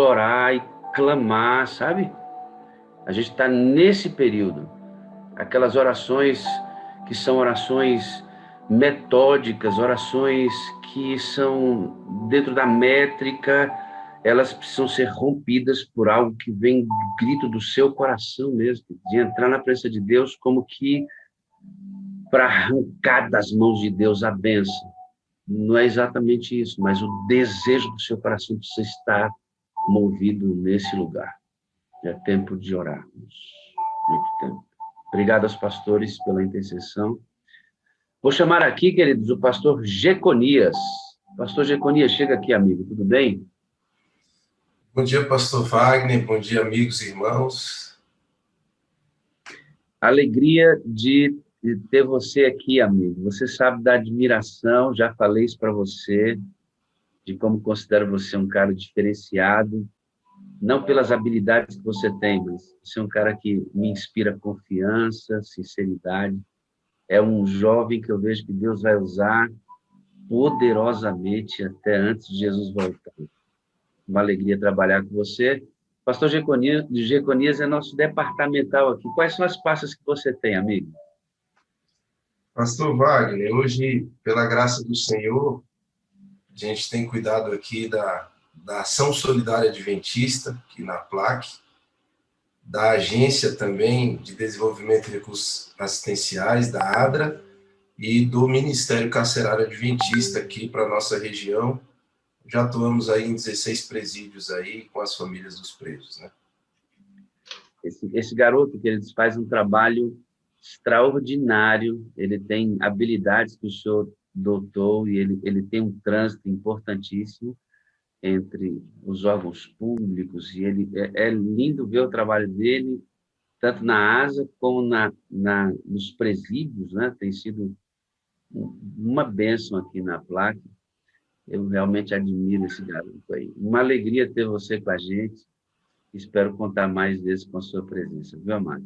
orar e clamar, sabe? A gente está nesse período. Aquelas orações que são orações metódicas, orações que são dentro da métrica, elas precisam ser rompidas por algo que vem do grito do seu coração mesmo, de entrar na presença de Deus como que para arrancar das mãos de Deus a bênção. Não é exatamente isso, mas o desejo do seu coração precisa estar movido nesse lugar. É tempo de orarmos. Muito tempo. Obrigado aos pastores pela intercessão. Vou chamar aqui, queridos, o pastor Jeconias. Pastor Jeconias, chega aqui, amigo. Tudo bem? Bom dia, pastor Wagner. Bom dia, amigos e irmãos. Alegria de ter você aqui, amigo. Você sabe da admiração, já falei isso para você, de como considero você um cara diferenciado, não pelas habilidades que você tem, mas você é um cara que me inspira confiança, sinceridade. É um jovem que eu vejo que Deus vai usar poderosamente até antes de Jesus voltar. Uma alegria trabalhar com você. Pastor Jeconias é nosso departamental aqui. Quais são as pastas que você tem, amigo? Pastor Wagner, hoje, pela graça do Senhor, a gente tem cuidado aqui da Ação Solidária Adventista, aqui na PLAC, da Agência também de Desenvolvimento e Recursos Assistenciais, da ADRA, e do Ministério Carcerário Adventista aqui para a nossa região. Já atuamos aí em 16 presídios aí com as famílias dos presos, né? Esse garoto, que ele faz um trabalho extraordinário, ele tem habilidades que o senhor dotou e ele tem um trânsito importantíssimo entre os órgãos públicos, e é lindo ver o trabalho dele, tanto na ASA como nos presídios, né? Tem sido uma bênção aqui na placa. Eu realmente admiro esse garoto aí. Uma alegria ter você com a gente. Espero contar mais vezes com a sua presença, viu, amado?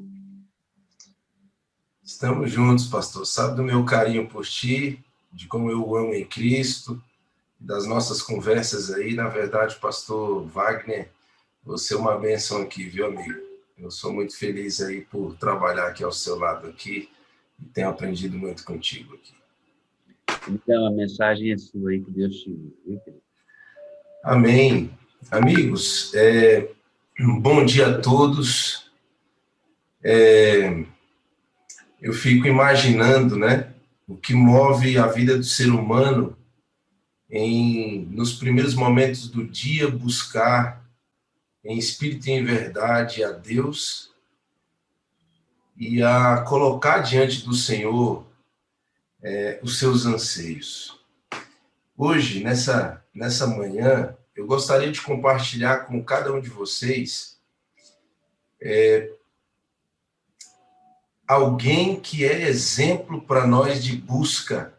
Estamos juntos, pastor. Sabe do meu carinho por ti, de como eu o amo em Cristo, das nossas conversas aí. Na verdade, pastor Wagner, você é uma bênção aqui, viu, amigo? Eu sou muito feliz aí por trabalhar aqui ao seu lado aqui e tenho aprendido muito contigo aqui. Então, a mensagem é sua aí, que Deus te use. Amém. Amigos, bom dia a todos. Eu fico imaginando, né, o que move a vida do ser humano nos primeiros momentos do dia, buscar em espírito e em verdade a Deus e a colocar diante do Senhor os seus anseios. Hoje, nessa manhã, eu gostaria de compartilhar com cada um de vocês alguém que é exemplo para nós de busca,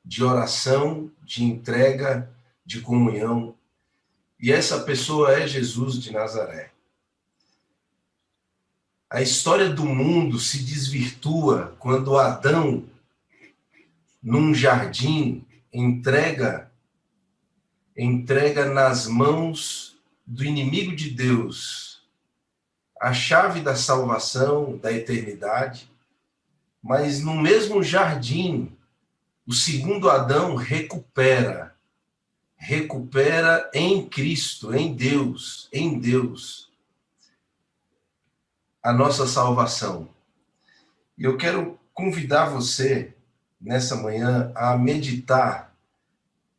de oração, de entrega, de comunhão. E essa pessoa é Jesus de Nazaré. A história do mundo se desvirtua quando Adão, num jardim, entrega nas mãos do inimigo de Deus a chave da salvação, da eternidade, mas no mesmo jardim, o segundo Adão recupera em Cristo, em Deus, a nossa salvação. E eu quero convidar você, nessa manhã, a meditar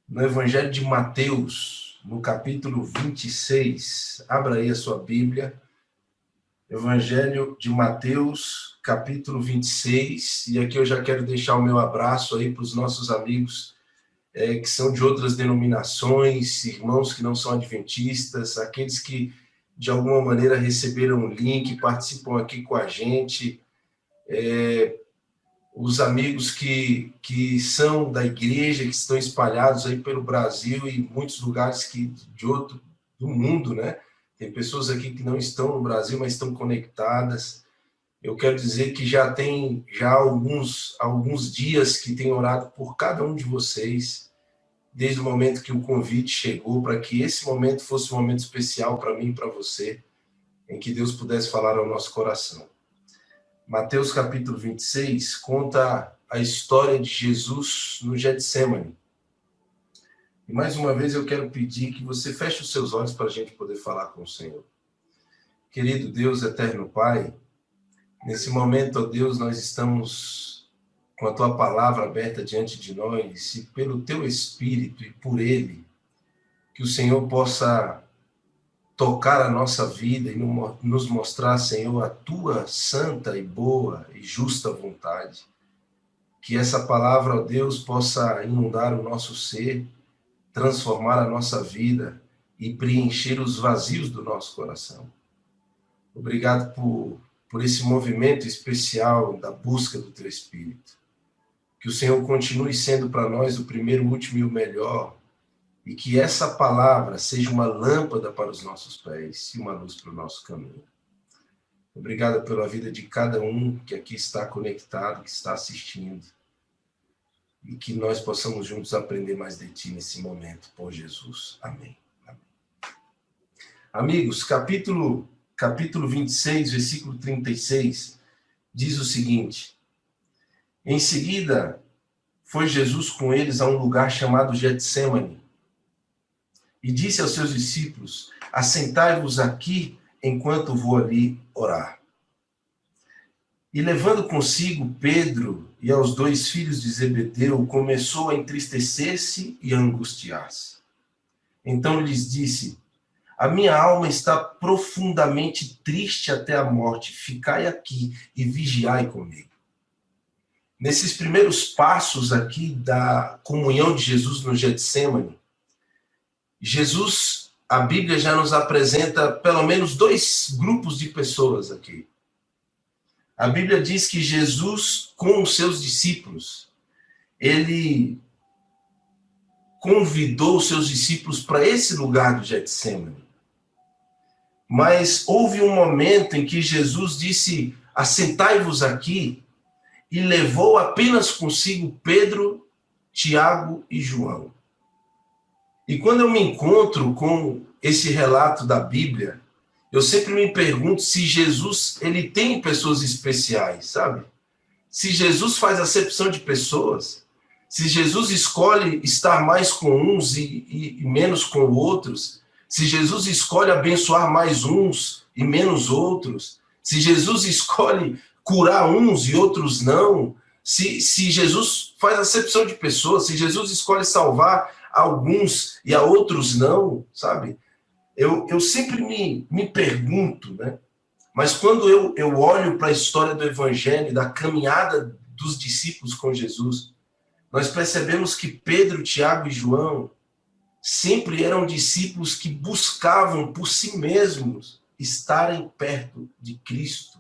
no Evangelho de Mateus, no capítulo 26. Abra aí a sua Bíblia. Evangelho de Mateus, capítulo 26. E aqui eu já quero deixar o meu abraço aí para os nossos amigos que são de outras denominações, irmãos que não são adventistas, aqueles que de alguma maneira receberam um link, participam aqui com a gente, os amigos que são da igreja, que estão espalhados aí pelo Brasil e muitos lugares do mundo, né? Tem pessoas aqui que não estão no Brasil, mas estão conectadas. Eu quero dizer que já alguns dias que tenho orado por cada um de vocês, desde o momento que o convite chegou, para que esse momento fosse um momento especial para mim e para você, em que Deus pudesse falar ao nosso coração. Mateus capítulo 26 conta a história de Jesus no Getsemane. E mais uma vez eu quero pedir que você feche os seus olhos para a gente poder falar com o Senhor. Querido Deus, eterno Pai, nesse momento, ó Deus, nós estamos com a Tua palavra aberta diante de nós e pelo Teu Espírito e por Ele, que o Senhor possa tocar a nossa vida e nos mostrar, Senhor, a Tua santa e boa e justa vontade. Que essa palavra, ó Deus, possa inundar o nosso ser, transformar a nossa vida e preencher os vazios do nosso coração. Obrigado por esse movimento especial da busca do Teu Espírito. Que o Senhor continue sendo para nós o primeiro, o último e o melhor, e que essa palavra seja uma lâmpada para os nossos pés e uma luz para o nosso caminho. Obrigado pela vida de cada um que aqui está conectado, que está assistindo, e que nós possamos juntos aprender mais de Ti nesse momento, por Jesus. Amém. Amém. Amigos, capítulo 26, versículo 36, diz o seguinte: Em seguida, foi Jesus com eles a um lugar chamado Getsemane, e disse aos seus discípulos: Assentai-vos aqui, enquanto vou ali orar. E levando consigo Pedro e aos 2 filhos de Zebedeu, começou a entristecer-se e a angustiar-se. Então lhes disse: A minha alma está profundamente triste até a morte. Ficai aqui e vigiai comigo. Nesses primeiros passos aqui da comunhão de Jesus no Getsemane, Jesus, a Bíblia já nos apresenta pelo menos 2 grupos de pessoas aqui. A Bíblia diz que Jesus, com os seus discípulos, ele convidou os seus discípulos para esse lugar do Getsemane. Mas houve um momento em que Jesus disse: Assentai-vos aqui, e levou apenas consigo Pedro, Tiago e João. E quando eu me encontro com esse relato da Bíblia, eu sempre me pergunto se Jesus, ele tem pessoas especiais, sabe? Se Jesus faz acepção de pessoas, se Jesus escolhe estar mais com uns e menos com outros, se Jesus escolhe abençoar mais uns e menos outros, se Jesus escolhe curar uns e outros não, se Jesus faz acepção de pessoas, se Jesus escolhe salvar alguns e a outros não, sabe? Eu sempre me pergunto, né? Mas quando eu olho para a história do Evangelho, da caminhada dos discípulos com Jesus, nós percebemos que Pedro, Tiago e João sempre eram discípulos que buscavam por si mesmos estarem perto de Cristo.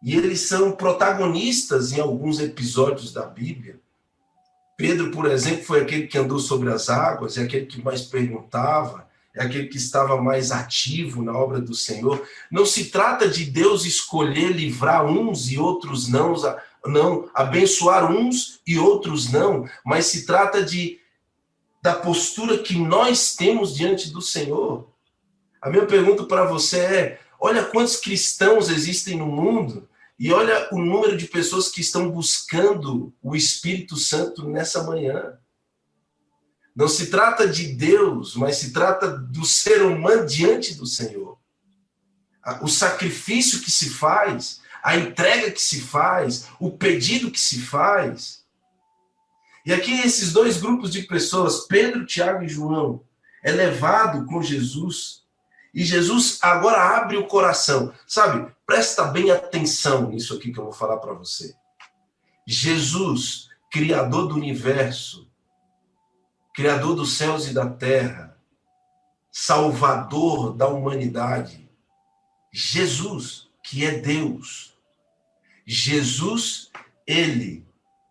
E eles são protagonistas em alguns episódios da Bíblia. Pedro, por exemplo, foi aquele que andou sobre as águas, é aquele que mais perguntava, é aquele que estava mais ativo na obra do Senhor. Não se trata de Deus escolher livrar uns e outros não, abençoar uns e outros não, mas se trata da postura que nós temos diante do Senhor. A minha pergunta para você é: olha quantos cristãos existem no mundo e olha o número de pessoas que estão buscando o Espírito Santo nessa manhã. Não se trata de Deus, mas se trata do ser humano diante do Senhor. O sacrifício que se faz, a entrega que se faz, o pedido que se faz. E aqui esses 2 grupos de pessoas, Pedro, Tiago e João, é levado com Jesus. E Jesus agora abre o coração. Sabe, presta bem atenção nisso aqui que eu vou falar para você. Jesus, Criador do universo, Criador dos céus e da terra, Salvador da humanidade. Jesus, que é Deus. Jesus, ele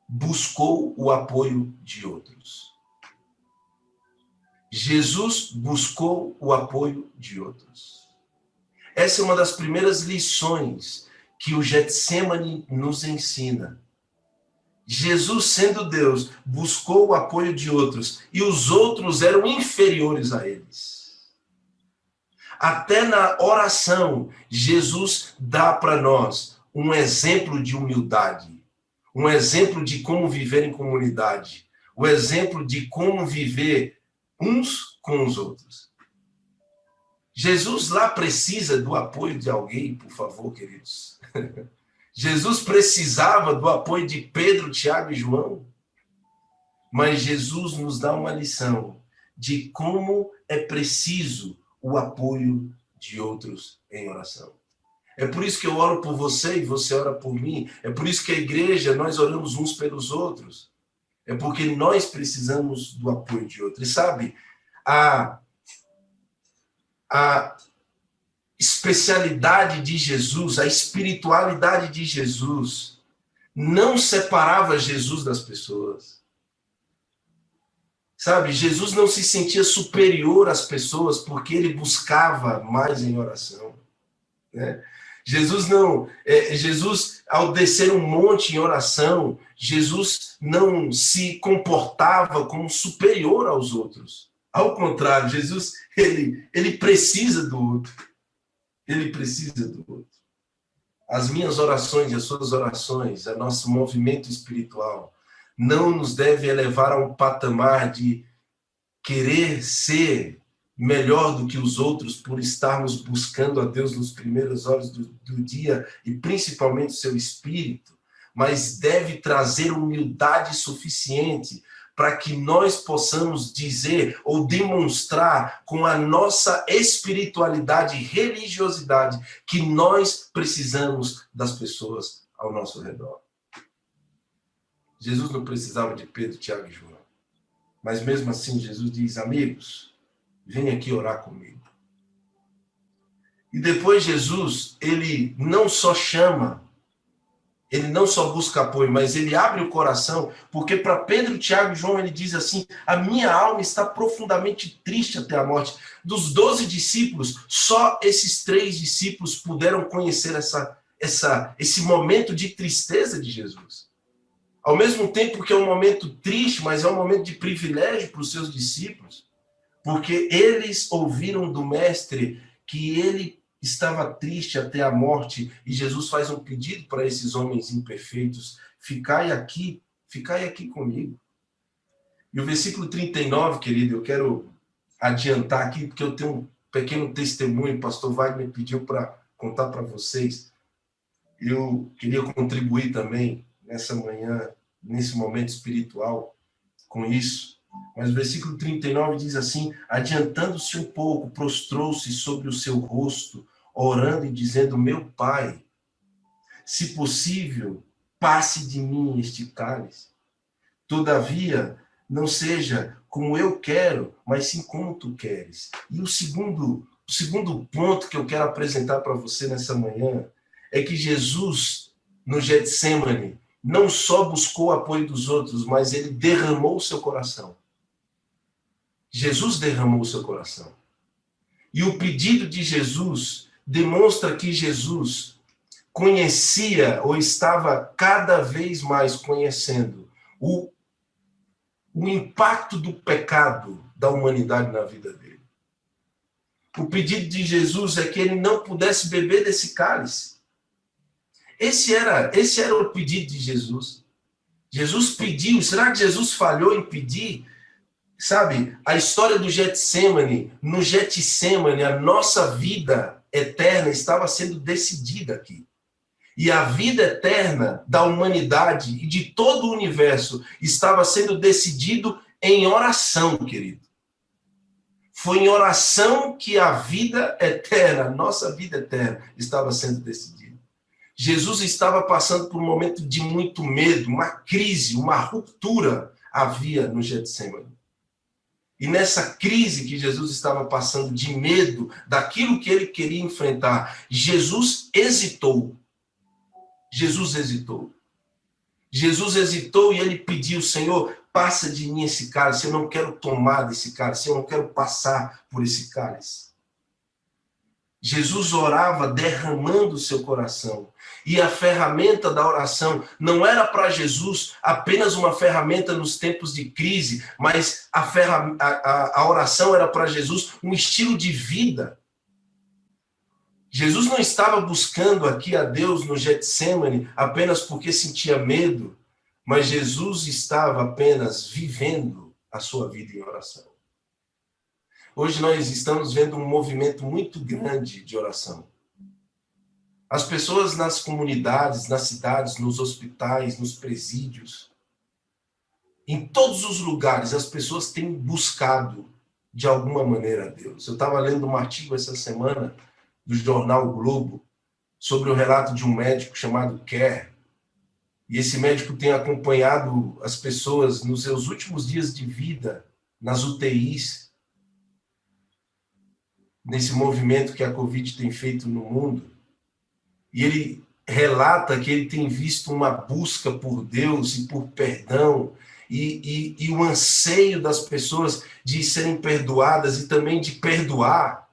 buscou o apoio de outros. Jesus buscou o apoio de outros. Essa é uma das primeiras lições que o Getsemane nos ensina. Jesus, sendo Deus, buscou o apoio de outros, e os outros eram inferiores a eles. Até na oração, Jesus dá para nós um exemplo de humildade, um exemplo de como viver em comunidade, o exemplo de como viver uns com os outros. Jesus lá precisa do apoio de alguém, por favor, queridos. Jesus precisava do apoio de Pedro, Tiago e João. Mas Jesus nos dá uma lição de como é preciso o apoio de outros em oração. É por isso que eu oro por você e você ora por mim. É por isso que a igreja, nós oramos uns pelos outros. É porque nós precisamos do apoio de outros. E sabe, a especialidade de Jesus, a espiritualidade de Jesus, não separava Jesus das pessoas. Sabe, Jesus não se sentia superior às pessoas porque ele buscava mais em oração, né? Jesus, ao descer um monte em oração, Jesus não se comportava como superior aos outros. Ao contrário, Jesus, ele precisa do outro. Ele precisa do outro. As minhas orações e as suas orações, o nosso movimento espiritual, não nos deve elevar a um patamar de querer ser melhor do que os outros por estarmos buscando a Deus nos primeiros horas do dia e principalmente o seu Espírito, mas deve trazer humildade suficiente para que nós possamos dizer ou demonstrar com a nossa espiritualidade e religiosidade que nós precisamos das pessoas ao nosso redor. Jesus não precisava de Pedro, Tiago e João. Mas mesmo assim, Jesus diz, amigos, vem aqui orar comigo. E depois Jesus, ele não só chama, ele não só busca apoio, mas ele abre o coração, porque para Pedro, Tiago e João, ele diz assim, a minha alma está profundamente triste até a morte. Dos 12 discípulos, só esses 3 discípulos puderam conhecer esse momento de tristeza de Jesus. Ao mesmo tempo que é um momento triste, mas é um momento de privilégio para os seus discípulos, porque eles ouviram do Mestre que ele estava triste até a morte, e Jesus faz um pedido para esses homens imperfeitos, ficai aqui comigo. E o versículo 39, querido, eu quero adiantar aqui, porque eu tenho um pequeno testemunho, o pastor Wagner me pediu para contar para vocês. Eu queria contribuir também nessa manhã, nesse momento espiritual, com isso. Mas o versículo 39 diz assim, adiantando-se um pouco, prostrou-se sobre o seu rosto, orando e dizendo, meu Pai, se possível, passe de mim este cálice. Todavia, não seja como eu quero, mas sim como tu queres. E o segundo ponto que eu quero apresentar para você nessa manhã é que Jesus, no Getsêmani, não só buscou o apoio dos outros, mas ele derramou o seu coração. Jesus derramou o seu coração. E o pedido de Jesus demonstra que Jesus conhecia ou estava cada vez mais conhecendo o impacto do pecado da humanidade na vida dele. O pedido de Jesus é que ele não pudesse beber desse cálice. Esse era o pedido de Jesus. Jesus pediu. Será que Jesus falhou em pedir? Sabe, a história do Getsêmani, no Getsêmani, a nossa vida eterna estava sendo decidida aqui. E a vida eterna da humanidade e de todo o universo estava sendo decidido em oração, querido. Foi em oração que a vida eterna, a nossa vida eterna, estava sendo decidida. Jesus estava passando por um momento de muito medo, uma crise, uma ruptura havia no Getsêmani. E nessa crise que Jesus estava passando de medo daquilo que ele queria enfrentar, Jesus hesitou. Jesus hesitou. Jesus hesitou e ele pediu, Senhor, passa de mim esse cálice, eu não quero tomar desse cálice, eu não quero passar por esse cálice. Jesus orava derramando o seu coração. E a ferramenta da oração não era para Jesus apenas uma ferramenta nos tempos de crise, mas a oração era para Jesus um estilo de vida. Jesus não estava buscando aqui a Deus no Getsemane apenas porque sentia medo, mas Jesus estava apenas vivendo a sua vida em oração. Hoje nós estamos vendo um movimento muito grande de oração. As pessoas nas comunidades, nas cidades, nos hospitais, nos presídios, em todos os lugares, as pessoas têm buscado de alguma maneira a Deus. Eu estava lendo um artigo essa semana do jornal o Globo sobre o relato de um médico chamado Kerr. E esse médico tem acompanhado as pessoas nos seus últimos dias de vida, nas UTIs, nesse movimento que a Covid tem feito no mundo. E ele relata que ele tem visto uma busca por Deus e por perdão, e o anseio das pessoas de serem perdoadas e também de perdoar.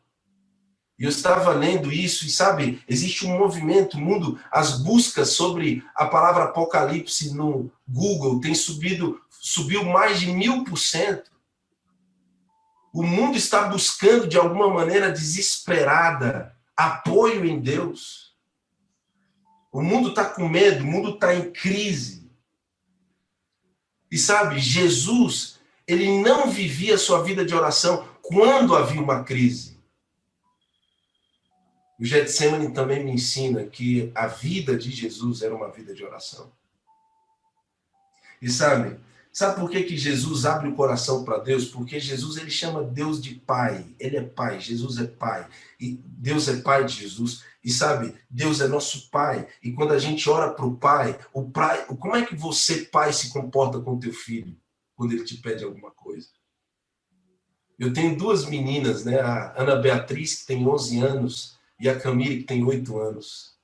E eu estava lendo isso, e sabe, existe um movimento, mundo, as buscas sobre a palavra Apocalipse no Google subiu mais de 1000%. O mundo está buscando, de alguma maneira desesperada, apoio em Deus. O mundo está com medo, o mundo está em crise. E sabe, Jesus, ele não vivia a sua vida de oração quando havia uma crise. O Getsemane também me ensina que a vida de Jesus era uma vida de oração. E sabe por que Jesus abre o coração para Deus? Porque Jesus, ele chama Deus de Pai. Ele é Pai, Jesus é Pai. E Deus é Pai de Jesus. E sabe, Deus é nosso Pai. E quando a gente ora para o Pai, como é que você, pai, se comporta com o teu filho quando ele te pede alguma coisa? Eu tenho duas meninas, né? A Ana Beatriz, que tem 11 anos, e a Camille, que tem 8 anos.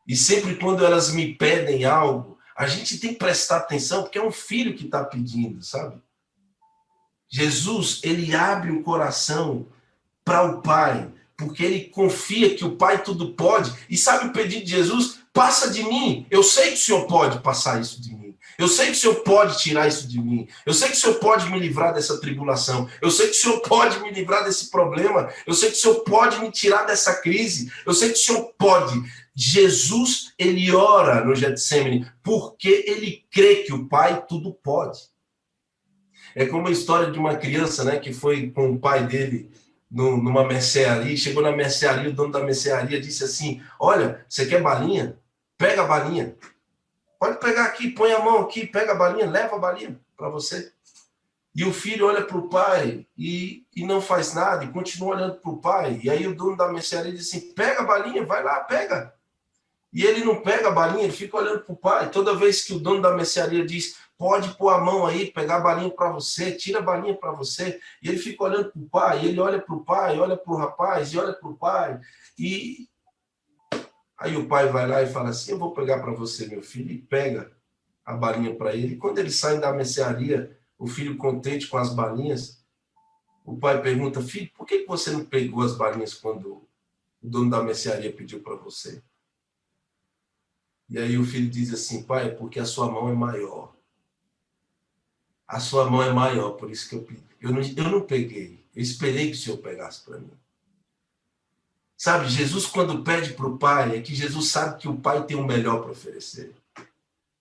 E sempre quando elas me pedem algo, a gente tem que prestar atenção, porque é um filho que está pedindo, sabe? Jesus, ele abre o coração para o Pai, porque ele confia que o Pai tudo pode. E sabe o pedido de Jesus? Passa de mim. Eu sei que o Senhor pode passar isso de mim. Eu sei que o Senhor pode tirar isso de mim. Eu sei que o Senhor pode me livrar dessa tribulação. Eu sei que o Senhor pode me livrar desse problema. Eu sei que o Senhor pode me tirar dessa crise. Eu sei que o Senhor pode. Jesus, ele ora no Getsemane porque ele crê que o Pai tudo pode. É como a história de uma criança, né, que foi com o pai dele numa mercearia, chegou na mercearia, o dono da mercearia disse assim: olha, você quer balinha? Pega a balinha. Pode pegar aqui, põe a mão aqui, pega a balinha, leva a balinha para você. E o filho olha para o pai e não faz nada, e continua olhando para o pai. E aí o dono da mercearia diz assim: pega a balinha, vai lá, pega. E ele não pega a balinha, ele fica olhando para o pai. Toda vez que o dono da mercearia diz: pode pôr a mão aí, pegar a balinha para você, tira a balinha para você. E ele fica olhando para o pai, e ele olha para o pai, olha para o rapaz, e olha para o pai. E aí o pai vai lá e fala assim: eu vou pegar para você, meu filho, e pega a balinha para ele. E quando eles saem da mercearia, o filho contente com as balinhas, o pai pergunta: filho, por que você não pegou as balinhas quando o dono da mercearia pediu para você? E aí o filho diz assim: pai, porque a sua mão é maior. A sua mão é maior, por isso que eu pedi. Eu não peguei, eu esperei que o Senhor pegasse para mim. Sabe, Jesus, quando pede para o Pai, é que Jesus sabe que o Pai tem o melhor para oferecer.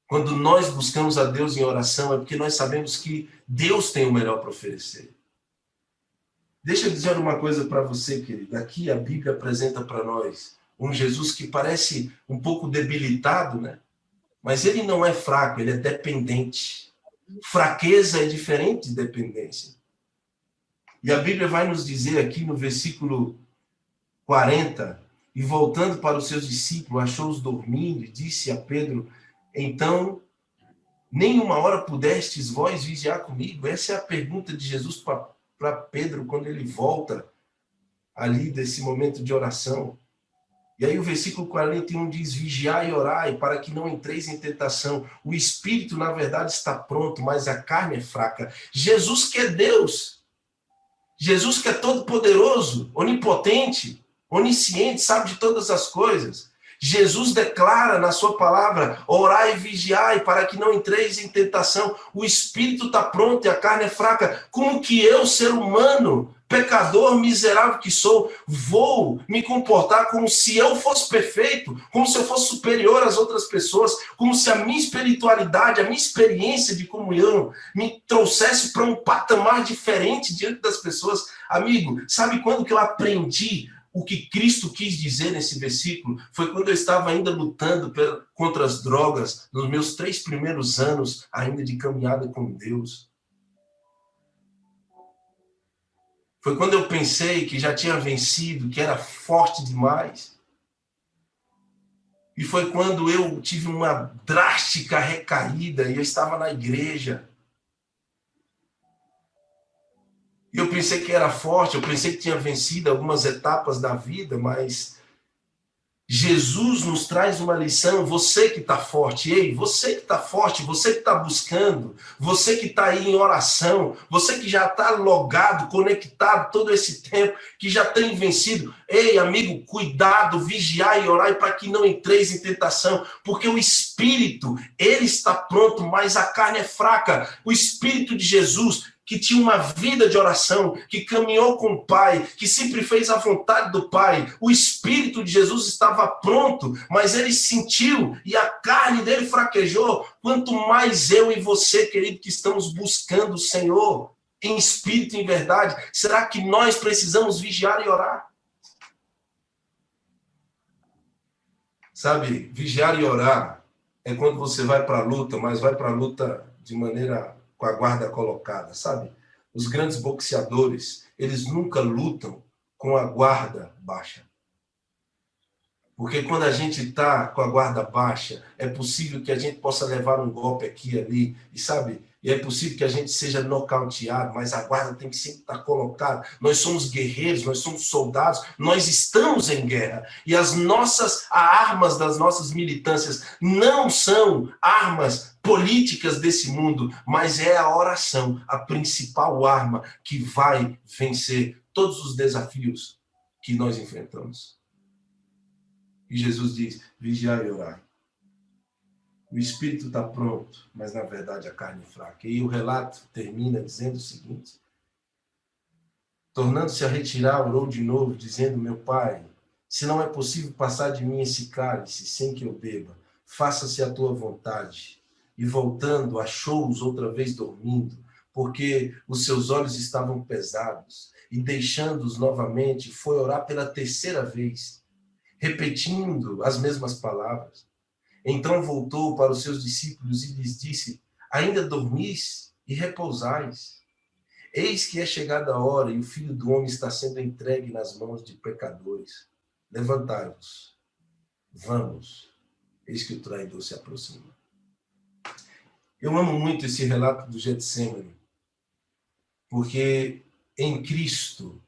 Quando nós buscamos a Deus em oração, é porque nós sabemos que Deus tem o melhor para oferecer. Deixa eu dizer uma coisa para você, querido. Aqui a Bíblia apresenta para nós um Jesus que parece um pouco debilitado, né? Mas ele não é fraco, ele é dependente. Fraqueza é diferente de dependência. E a Bíblia vai nos dizer aqui no versículo 40, e voltando para os seus discípulos, achou-os dormindo e disse a Pedro: então, nem uma hora pudestes vós vigiar comigo? Essa é a pergunta de Jesus para Pedro quando ele volta ali desse momento de oração. E aí o versículo 41 diz: vigiai e orai para que não entreis em tentação. O espírito, na verdade, está pronto, mas a carne é fraca. Jesus que é Deus. Jesus que é todo poderoso, onipotente. onisciente, sabe de todas as coisas. Jesus declara na sua palavra, orai e vigiai para que não entreis em tentação. O espírito está pronto e a carne é fraca. Como que eu, ser humano, pecador miserável que sou, vou me comportar como se eu fosse perfeito, como se eu fosse superior às outras pessoas, como se a minha espiritualidade, a minha experiência de comunhão me trouxesse para um patamar diferente diante das pessoas? Amigo, sabe quando que eu aprendi o que Cristo quis dizer nesse versículo? Foi quando eu estava ainda lutando contra as drogas, nos meus 3 primeiros anos ainda de caminhada com Deus. Foi quando eu pensei que já tinha vencido, que era forte demais. E foi quando eu tive uma drástica recaída e eu estava na igreja. E eu pensei que era forte, eu pensei que tinha vencido algumas etapas da vida, mas Jesus nos traz uma lição. Você que está forte, ei, você que está forte, você que está buscando, você que está aí em oração, você que já está logado, conectado todo esse tempo, que já tem vencido, ei, amigo, cuidado, vigiai e orai para que não entreis em tentação, porque o Espírito, ele está pronto, mas a carne é fraca. O Espírito de Jesus, que tinha uma vida de oração, que caminhou com o Pai, que sempre fez a vontade do Pai. O Espírito de Jesus estava pronto, mas ele sentiu e a carne dele fraquejou. Quanto mais eu e você, querido, que estamos buscando o Senhor em espírito e em verdade, será que nós precisamos vigiar e orar? Sabe, vigiar e orar é quando você vai para a luta, mas vai para a luta de maneira com a guarda colocada, sabe? Os grandes boxeadores, eles nunca lutam com a guarda baixa. Porque quando a gente está com a guarda baixa, é possível que a gente possa levar um golpe aqui e ali, e sabe? E é possível que a gente seja nocauteado, mas a guarda tem que sempre estar colocada. Nós somos guerreiros, nós somos soldados, nós estamos em guerra. E as armas das nossas militâncias não são armas políticas desse mundo, mas é a oração, a principal arma que vai vencer todos os desafios que nós enfrentamos. E Jesus diz, vigiai e orai. O espírito está pronto, mas na verdade a carne é fraca. E o relato termina dizendo o seguinte: tornando-se a retirar, orou de novo, dizendo, meu pai, se não é possível passar de mim esse cálice sem que eu beba, faça-se a tua vontade. E voltando, achou-os outra vez dormindo, porque os seus olhos estavam pesados. E deixando-os novamente, foi orar pela 3ª vez, repetindo as mesmas palavras. Então voltou para os seus discípulos e lhes disse, ainda dormis e repousais? Eis que é chegada a hora e o Filho do Homem está sendo entregue nas mãos de pecadores. Levantai-vos, vamos, eis que o traidor se aproxima. Eu amo muito esse relato do Getsemane, porque em Cristo,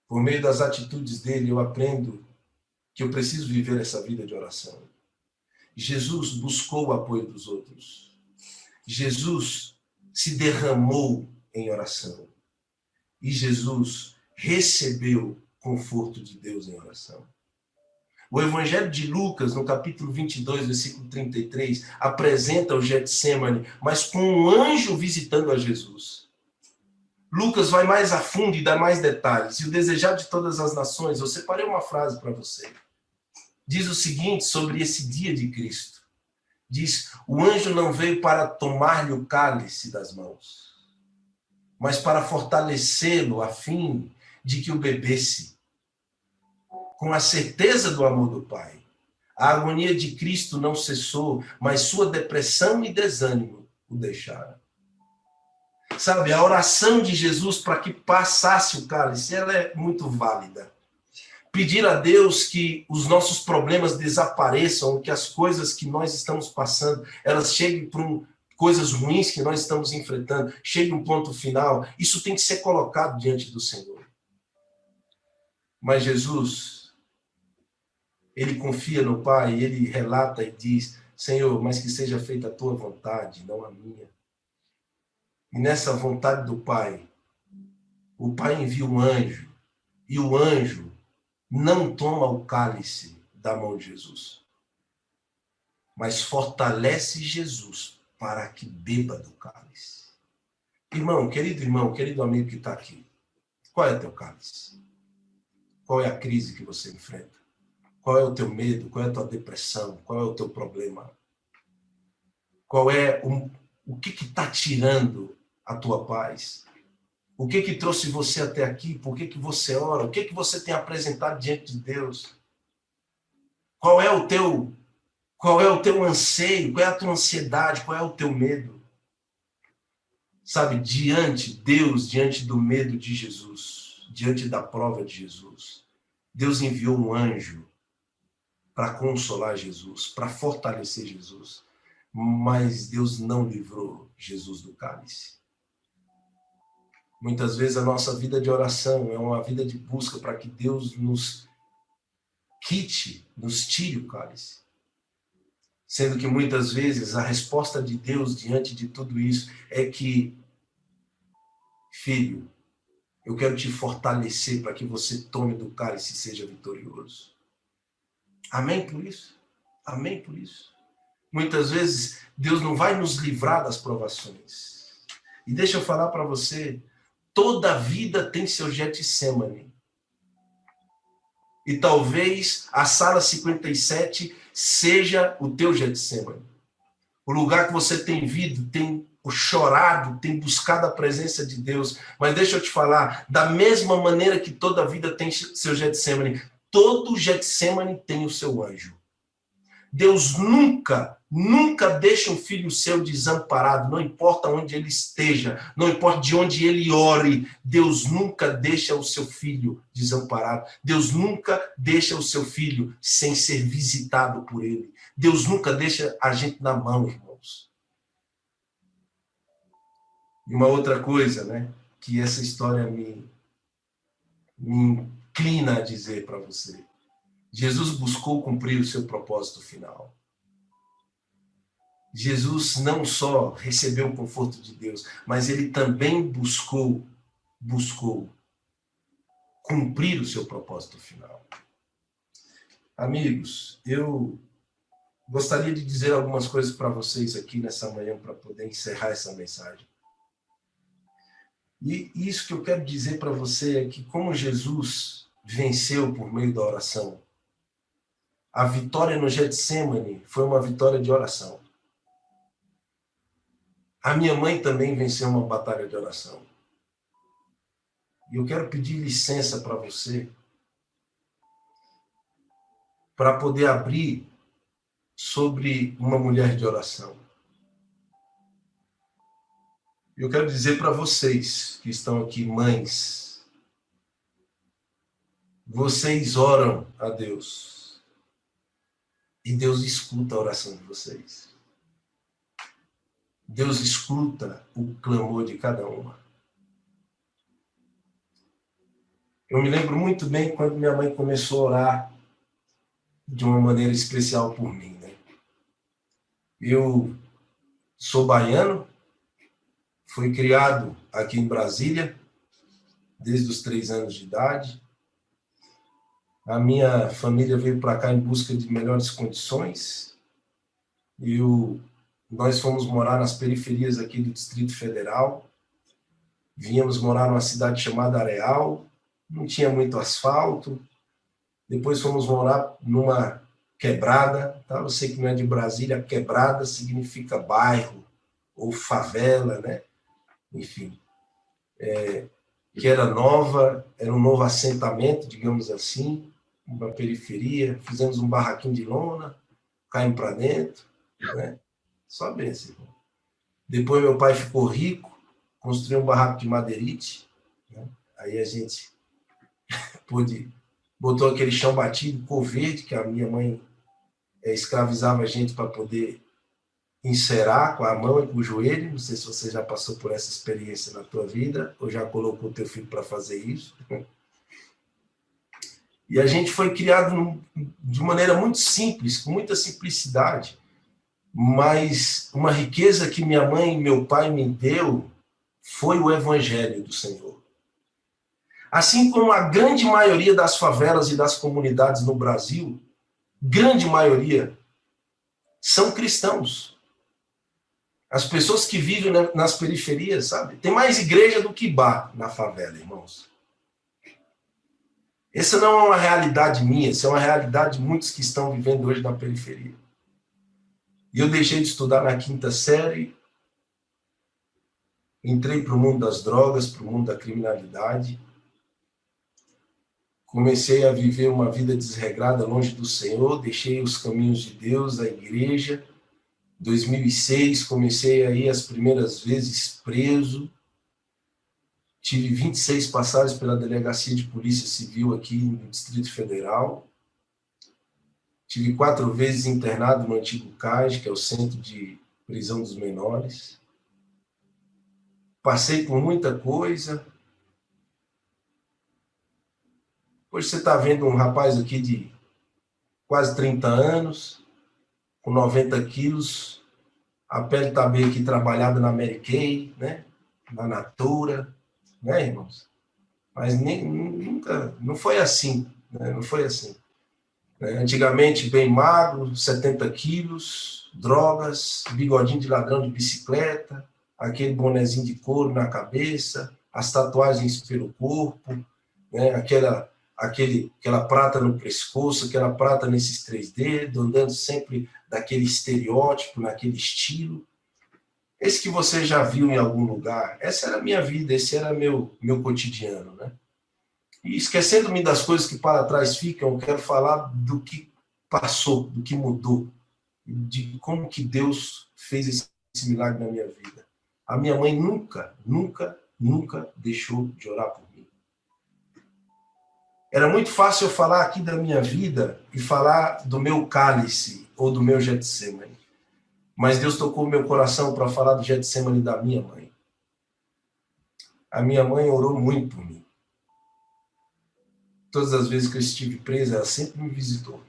por meio das atitudes dele, eu aprendo que eu preciso viver essa vida de oração. Jesus buscou o apoio dos outros. Jesus se derramou em oração. E Jesus recebeu conforto de Deus em oração. O Evangelho de Lucas, no capítulo 22, versículo 33, apresenta o Getsemane, mas com um anjo visitando a Jesus. Lucas vai mais a fundo e dá mais detalhes. E o desejar de todas as nações, eu separei uma frase para você. Diz o seguinte sobre esse dia de Cristo. Diz, o anjo não veio para tomar-lhe o cálice das mãos, mas para fortalecê-lo a fim de que o bebesse, com a certeza do amor do Pai. A agonia de Cristo não cessou, mas sua depressão e desânimo o deixaram. Sabe, a oração de Jesus para que passasse o cálice, ela é muito válida. Pedir a Deus que os nossos problemas desapareçam, que as coisas que nós estamos passando, elas cheguem para coisas ruins que nós estamos enfrentando, chegue um ponto final, isso tem que ser colocado diante do Senhor. Mas Jesus, ele confia no Pai, ele relata e diz, Senhor, mas que seja feita a tua vontade, não a minha. E nessa vontade do Pai, o Pai envia um anjo, e o anjo não toma o cálice da mão de Jesus, mas fortalece Jesus para que beba do cálice. Irmão, querido amigo que está aqui, qual é o teu cálice? Qual é a crise que você enfrenta? Qual é o teu medo? Qual é a tua depressão? Qual é o teu problema? Qual é o que está tirando a tua paz? O que trouxe você até aqui? Por que você ora? O que você tem apresentado diante de Deus? Qual é o teu anseio? Qual é a tua ansiedade? Qual é o teu medo? Sabe, diante do medo de Jesus, diante da prova de Jesus, Deus enviou um anjo para consolar Jesus, para fortalecer Jesus. Mas Deus não livrou Jesus do cálice. Muitas vezes a nossa vida de oração é uma vida de busca para que Deus nos quite, nos tire o cálice. Sendo que muitas vezes a resposta de Deus diante de tudo isso é que, filho, eu quero te fortalecer para que você tome do cálice e seja vitorioso. Amém por isso? Amém por isso? Muitas vezes Deus não vai nos livrar das provações. E deixa eu falar para você, toda vida tem seu Getsemane. E talvez a sala 57 seja o teu Getsemane. O lugar que você tem vindo, tem chorado, tem buscado a presença de Deus. Mas deixa eu te falar, da mesma maneira que toda vida tem seu Getsemane, todo Getsemane tem o seu anjo. Deus nunca deixa um filho seu desamparado, não importa onde ele esteja, não importa de onde ele ore, Deus nunca deixa o seu filho desamparado, Deus nunca deixa o seu filho sem ser visitado por ele, Deus nunca deixa a gente na mão, irmãos. E uma outra coisa, né, que essa história me inclina a dizer para você, Jesus buscou cumprir o seu propósito final. Jesus não só recebeu o conforto de Deus, mas ele também buscou cumprir o seu propósito final. Amigos, eu gostaria de dizer algumas coisas para vocês aqui nessa manhã para poder encerrar essa mensagem. E isso que eu quero dizer para você é que como Jesus venceu por meio da oração, a vitória no Getsemane foi uma vitória de oração. A minha mãe também venceu uma batalha de oração. E eu quero pedir licença para você para poder abrir sobre uma mulher de oração. Eu quero dizer para vocês que estão aqui, mães, vocês oram a Deus e Deus escuta a oração de vocês. Deus escuta o clamor de cada uma. Eu me lembro muito bem quando minha mãe começou a orar de uma maneira especial por mim, né? Eu sou baiano, fui criado aqui em Brasília, desde os 3 anos de idade. A minha família veio para cá em busca de melhores condições. Nós fomos morar nas periferias aqui do Distrito Federal. Vínhamos morar numa cidade chamada Areal. Não tinha muito asfalto. Depois fomos morar numa quebrada. Tá? Você que não é de Brasília, quebrada significa bairro ou favela, né? Enfim. Que era nova, era um novo assentamento, digamos assim, uma periferia. Fizemos um barraquinho de lona, caímos para dentro, né? Só benção, irmão. Depois meu pai ficou rico, construiu um barraco de madeirite, né? Aí a gente botou aquele chão batido, cor verde, que a minha mãe escravizava a gente para poder encerar com a mão e com o joelho. Não sei se você já passou por essa experiência na tua vida, ou já colocou o teu filho para fazer isso. E a gente foi criado de maneira muito simples, com muita simplicidade, mas uma riqueza que minha mãe e meu pai me deu foi o evangelho do Senhor. Assim como a grande maioria das favelas e das comunidades no Brasil, grande maioria, são cristãos. As pessoas que vivem nas periferias, sabe? Tem mais igreja do que bar na favela, irmãos. Essa não é uma realidade minha, essa é uma realidade de muitos que estão vivendo hoje na periferia. E eu deixei de estudar na quinta série, entrei para o mundo das drogas, para o mundo da criminalidade, comecei a viver uma vida desregrada longe do Senhor, deixei os caminhos de Deus, a igreja. 2006, comecei a ir as primeiras vezes preso. Tive 26 passagens pela Delegacia de Polícia Civil aqui no Distrito Federal. Tive 4 vezes internado no antigo CAS, que é o Centro de Prisão dos Menores. Passei por muita coisa. Hoje você está vendo um rapaz aqui de quase 30 anos, com 90 quilos, a pele está bem aqui trabalhada na Mary Kay, né? Na Natura, né, irmãos? Mas nunca, não foi assim, né? Não foi assim. Antigamente, bem magro, 70 quilos, drogas, bigodinho de ladrão de bicicleta, aquele bonezinho de couro na cabeça, as tatuagens pelo corpo, né? Aquela prata no pescoço, aquela prata nesses 3 dedos, andando sempre daquele estereótipo, naquele estilo. Esse que você já viu em algum lugar, essa era a minha vida, esse era meu cotidiano, né? E esquecendo-me das coisas que para trás ficam, eu quero falar do que passou, do que mudou, de como que Deus fez esse milagre na minha vida. A minha mãe nunca, nunca, nunca deixou de orar por mim. Era muito fácil eu falar aqui da minha vida e falar do meu cálice ou do meu Getsemane. Mas Deus tocou meu coração para falar do Getsemane da minha mãe. A minha mãe orou muito por mim. Todas as vezes que eu estive presa, ela sempre me visitou.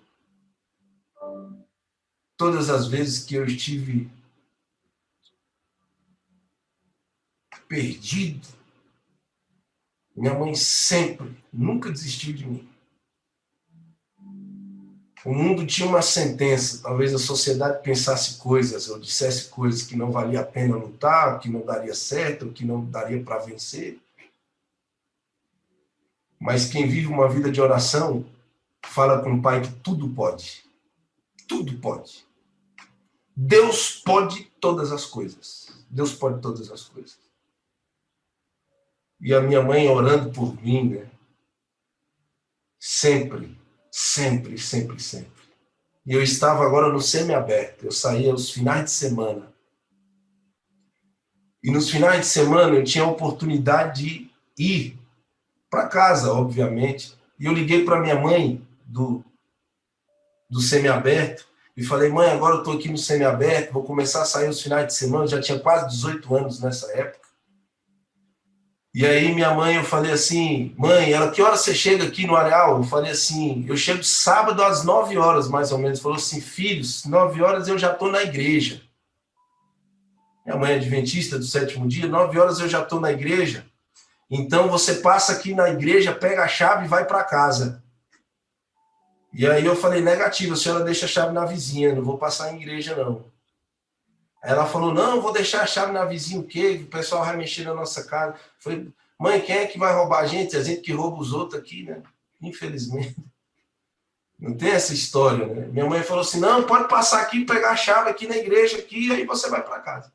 Todas as vezes que eu estive perdido, minha mãe sempre, nunca desistiu de mim. O mundo tinha uma sentença, talvez a sociedade pensasse coisas, ou dissesse coisas que não valia a pena lutar, que não daria certo, que não daria para vencer. Mas quem vive uma vida de oração, fala com o Pai que tudo pode. Tudo pode. Deus pode todas as coisas. Deus pode todas as coisas. E a minha mãe orando por mim, né? Sempre, sempre, sempre, sempre. E eu estava agora no semiaberto. Eu saía aos finais de semana. E nos finais de semana eu tinha a oportunidade de ir para casa, obviamente. E eu liguei para minha mãe do semiaberto e falei, mãe, agora eu estou aqui no semiaberto, vou começar a sair os finais de semana. Eu já tinha quase 18 anos nessa época. E aí minha mãe, eu falei assim, mãe, ela, que hora você chega aqui no Areal? Eu falei assim, eu chego sábado às 9 horas, mais ou menos. Falou assim, filhos, 9 horas eu já estou na igreja. Minha mãe é adventista do 7º dia, 9 horas eu já estou na igreja. Então você passa aqui na igreja, pega a chave e vai para casa. E aí eu falei, negativo, a senhora deixa a chave na vizinha, não vou passar em igreja não. Aí ela falou, não, vou deixar a chave na vizinha, o quê? O pessoal vai mexer na nossa casa. Eu falei, mãe, quem é que vai roubar a gente? A gente que rouba os outros aqui, né? Infelizmente. Não tem essa história, né? Minha mãe falou assim, não, pode passar aqui, pegar a chave aqui na igreja, aqui, e aí você vai para casa.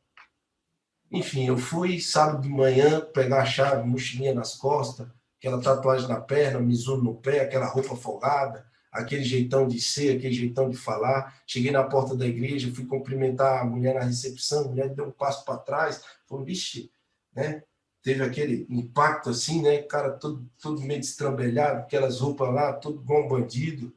Enfim, eu fui sábado de manhã pegar a chave, mochilinha nas costas, aquela tatuagem na perna, Mizuno no pé, aquela roupa folgada, aquele jeitão de ser, aquele jeitão de falar. Cheguei na porta da igreja, fui cumprimentar a mulher na recepção, a mulher deu um passo para trás, falou, vixe, né? Teve aquele impacto assim, né? Cara todo meio destrambelhado, aquelas roupas lá, todo igual um bandido.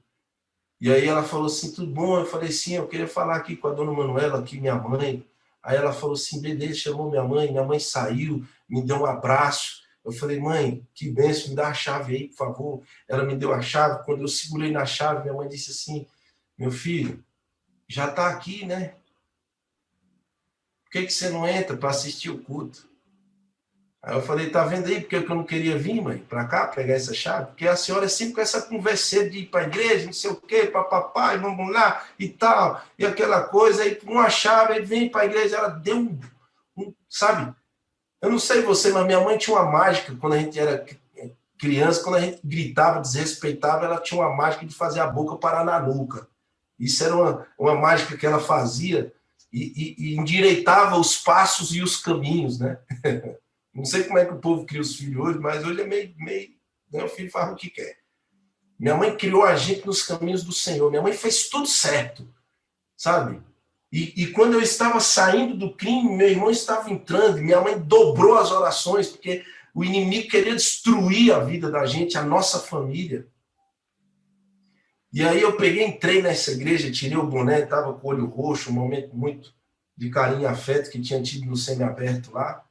E aí ela falou assim, tudo bom? Eu falei, sim, eu queria falar aqui com a dona Manuela, aqui, minha mãe. Aí ela falou assim, beleza, chamou minha mãe saiu, me deu um abraço. Eu falei, mãe, que bênção, me dá a chave aí, por favor. Ela me deu a chave, quando eu segurei na chave, minha mãe disse assim, meu filho, já está aqui, né? Por que você não entra para assistir o culto? Aí eu falei, tá vendo aí porque eu não queria vir, mãe, para cá pegar essa chave? Porque a senhora é sempre com essa conversa de ir para a igreja, não sei o quê, papapá, e vamos lá e tal, e aquela coisa, aí uma chave, aí vem para a igreja, ela deu sabe? Eu não sei você, mas minha mãe tinha uma mágica quando a gente era criança, quando a gente gritava, desrespeitava, ela tinha uma mágica de fazer a boca parar na nuca. Isso era uma mágica que ela fazia e endireitava os passos e os caminhos, né? Não sei como é que o povo cria os filhos hoje, mas hoje é meio né? O filho faz o que quer. Minha mãe criou a gente nos caminhos do Senhor. Minha mãe fez tudo certo, sabe? E quando eu estava saindo do crime, meu irmão estava entrando, e minha mãe dobrou as orações, porque o inimigo queria destruir a vida da gente, a nossa família. E aí eu peguei, entrei nessa igreja, tirei o boné, estava com o olho roxo, um momento muito de carinho e afeto que tinha tido no semiaberto lá.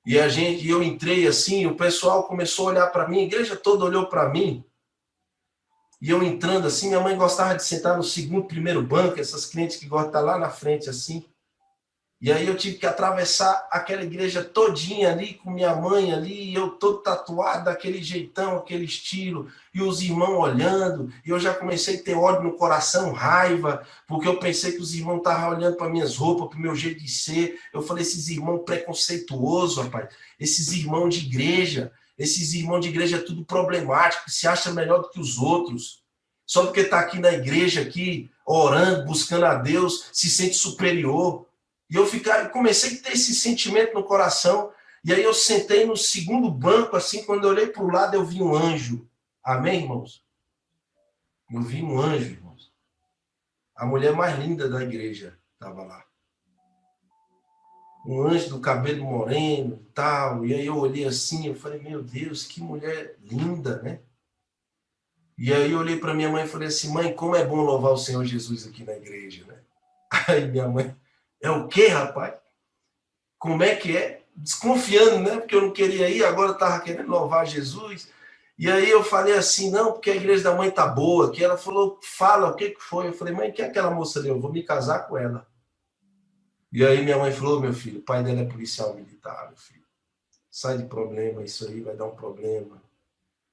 E eu entrei assim, o pessoal começou a olhar para mim, a igreja toda olhou para mim. E eu entrando assim, minha mãe gostava de sentar no segundo, primeiro banco, essas clientes que gostam de estar lá na frente assim. E aí eu tive que atravessar aquela igreja todinha ali, com minha mãe ali, e eu todo tatuado daquele jeitão, aquele estilo, e os irmãos olhando, e eu já comecei a ter ódio no coração, raiva, porque eu pensei que os irmãos estavam olhando para minhas roupas, para o meu jeito de ser. Eu falei, esses irmãos preconceituosos, rapaz, esses irmãos de igreja é tudo problemático, se acha melhor do que os outros. Só porque está aqui na igreja, aqui, orando, buscando a Deus, se sente superior. E eu comecei a ter esse sentimento no coração. E aí eu sentei no segundo banco, assim, quando eu olhei para o lado, eu vi um anjo. Amém, irmãos? Eu vi um anjo, irmãos. A mulher mais linda da igreja estava lá. Um anjo do cabelo moreno e tal. E aí eu olhei assim, eu falei, meu Deus, que mulher linda, né? E aí eu olhei para minha mãe e falei assim, mãe, como é bom louvar o Senhor Jesus aqui na igreja, né? Aí minha mãe, é o quê, rapaz? Como é que é? Desconfiando, né? Porque eu não queria ir, agora eu estava querendo louvar Jesus. E aí eu falei assim, não, porque a igreja da mãe tá boa. Que ela falou, fala, o que foi? Eu falei, mãe, quem é aquela moça ali? Eu vou me casar com ela. E aí minha mãe falou, meu filho, o pai dela é policial militar, meu filho. Sai de problema, isso aí vai dar um problema.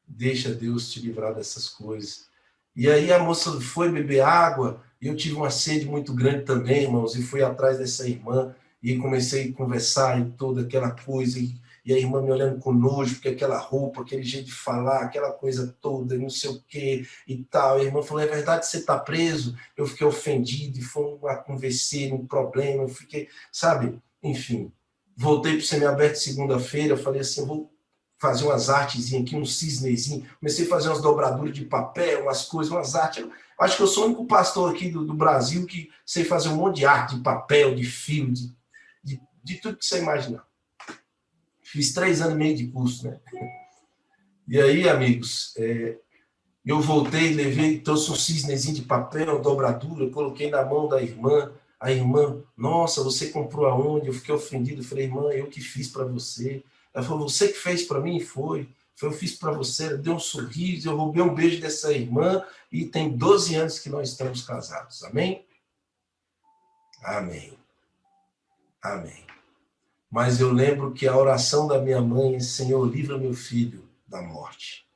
Deixa Deus te livrar dessas coisas. E aí a moça foi beber água, e eu tive uma sede muito grande também, irmãos, e fui atrás dessa irmã, e comecei a conversar e toda aquela coisa, e a irmã me olhando com nojo, porque aquela roupa, aquele jeito de falar, aquela coisa toda, não sei o quê, e tal. A irmã falou, é verdade, você está preso? Eu fiquei ofendido, e foi uma conversa, um problema, eu fiquei, sabe, enfim. Voltei para o semiaberto segunda-feira, falei assim, eu vou fazer umas artezinhas aqui, um cisnezinho, comecei a fazer umas dobraduras de papel, umas coisas, umas artes. Eu acho que eu sou o único pastor aqui do Brasil que sei fazer um monte de arte, de papel, de filme, de tudo que você imaginar. Fiz 3 anos e meio de curso, né? E aí, amigos, eu voltei, levei, trouxe um cisnezinho de papel, dobradura, coloquei na mão da irmã. A irmã, nossa, você comprou aonde? Eu fiquei ofendido, falei, irmã, eu que fiz para você. Ela falou, você que fez para mim? Foi, eu fiz para você. Ela deu um sorriso, eu roubei um beijo dessa irmã e tem 12 anos que nós estamos casados. Amém? Amém. Amém. Mas eu lembro que a oração da minha mãe é, Senhor, livra meu filho da morte.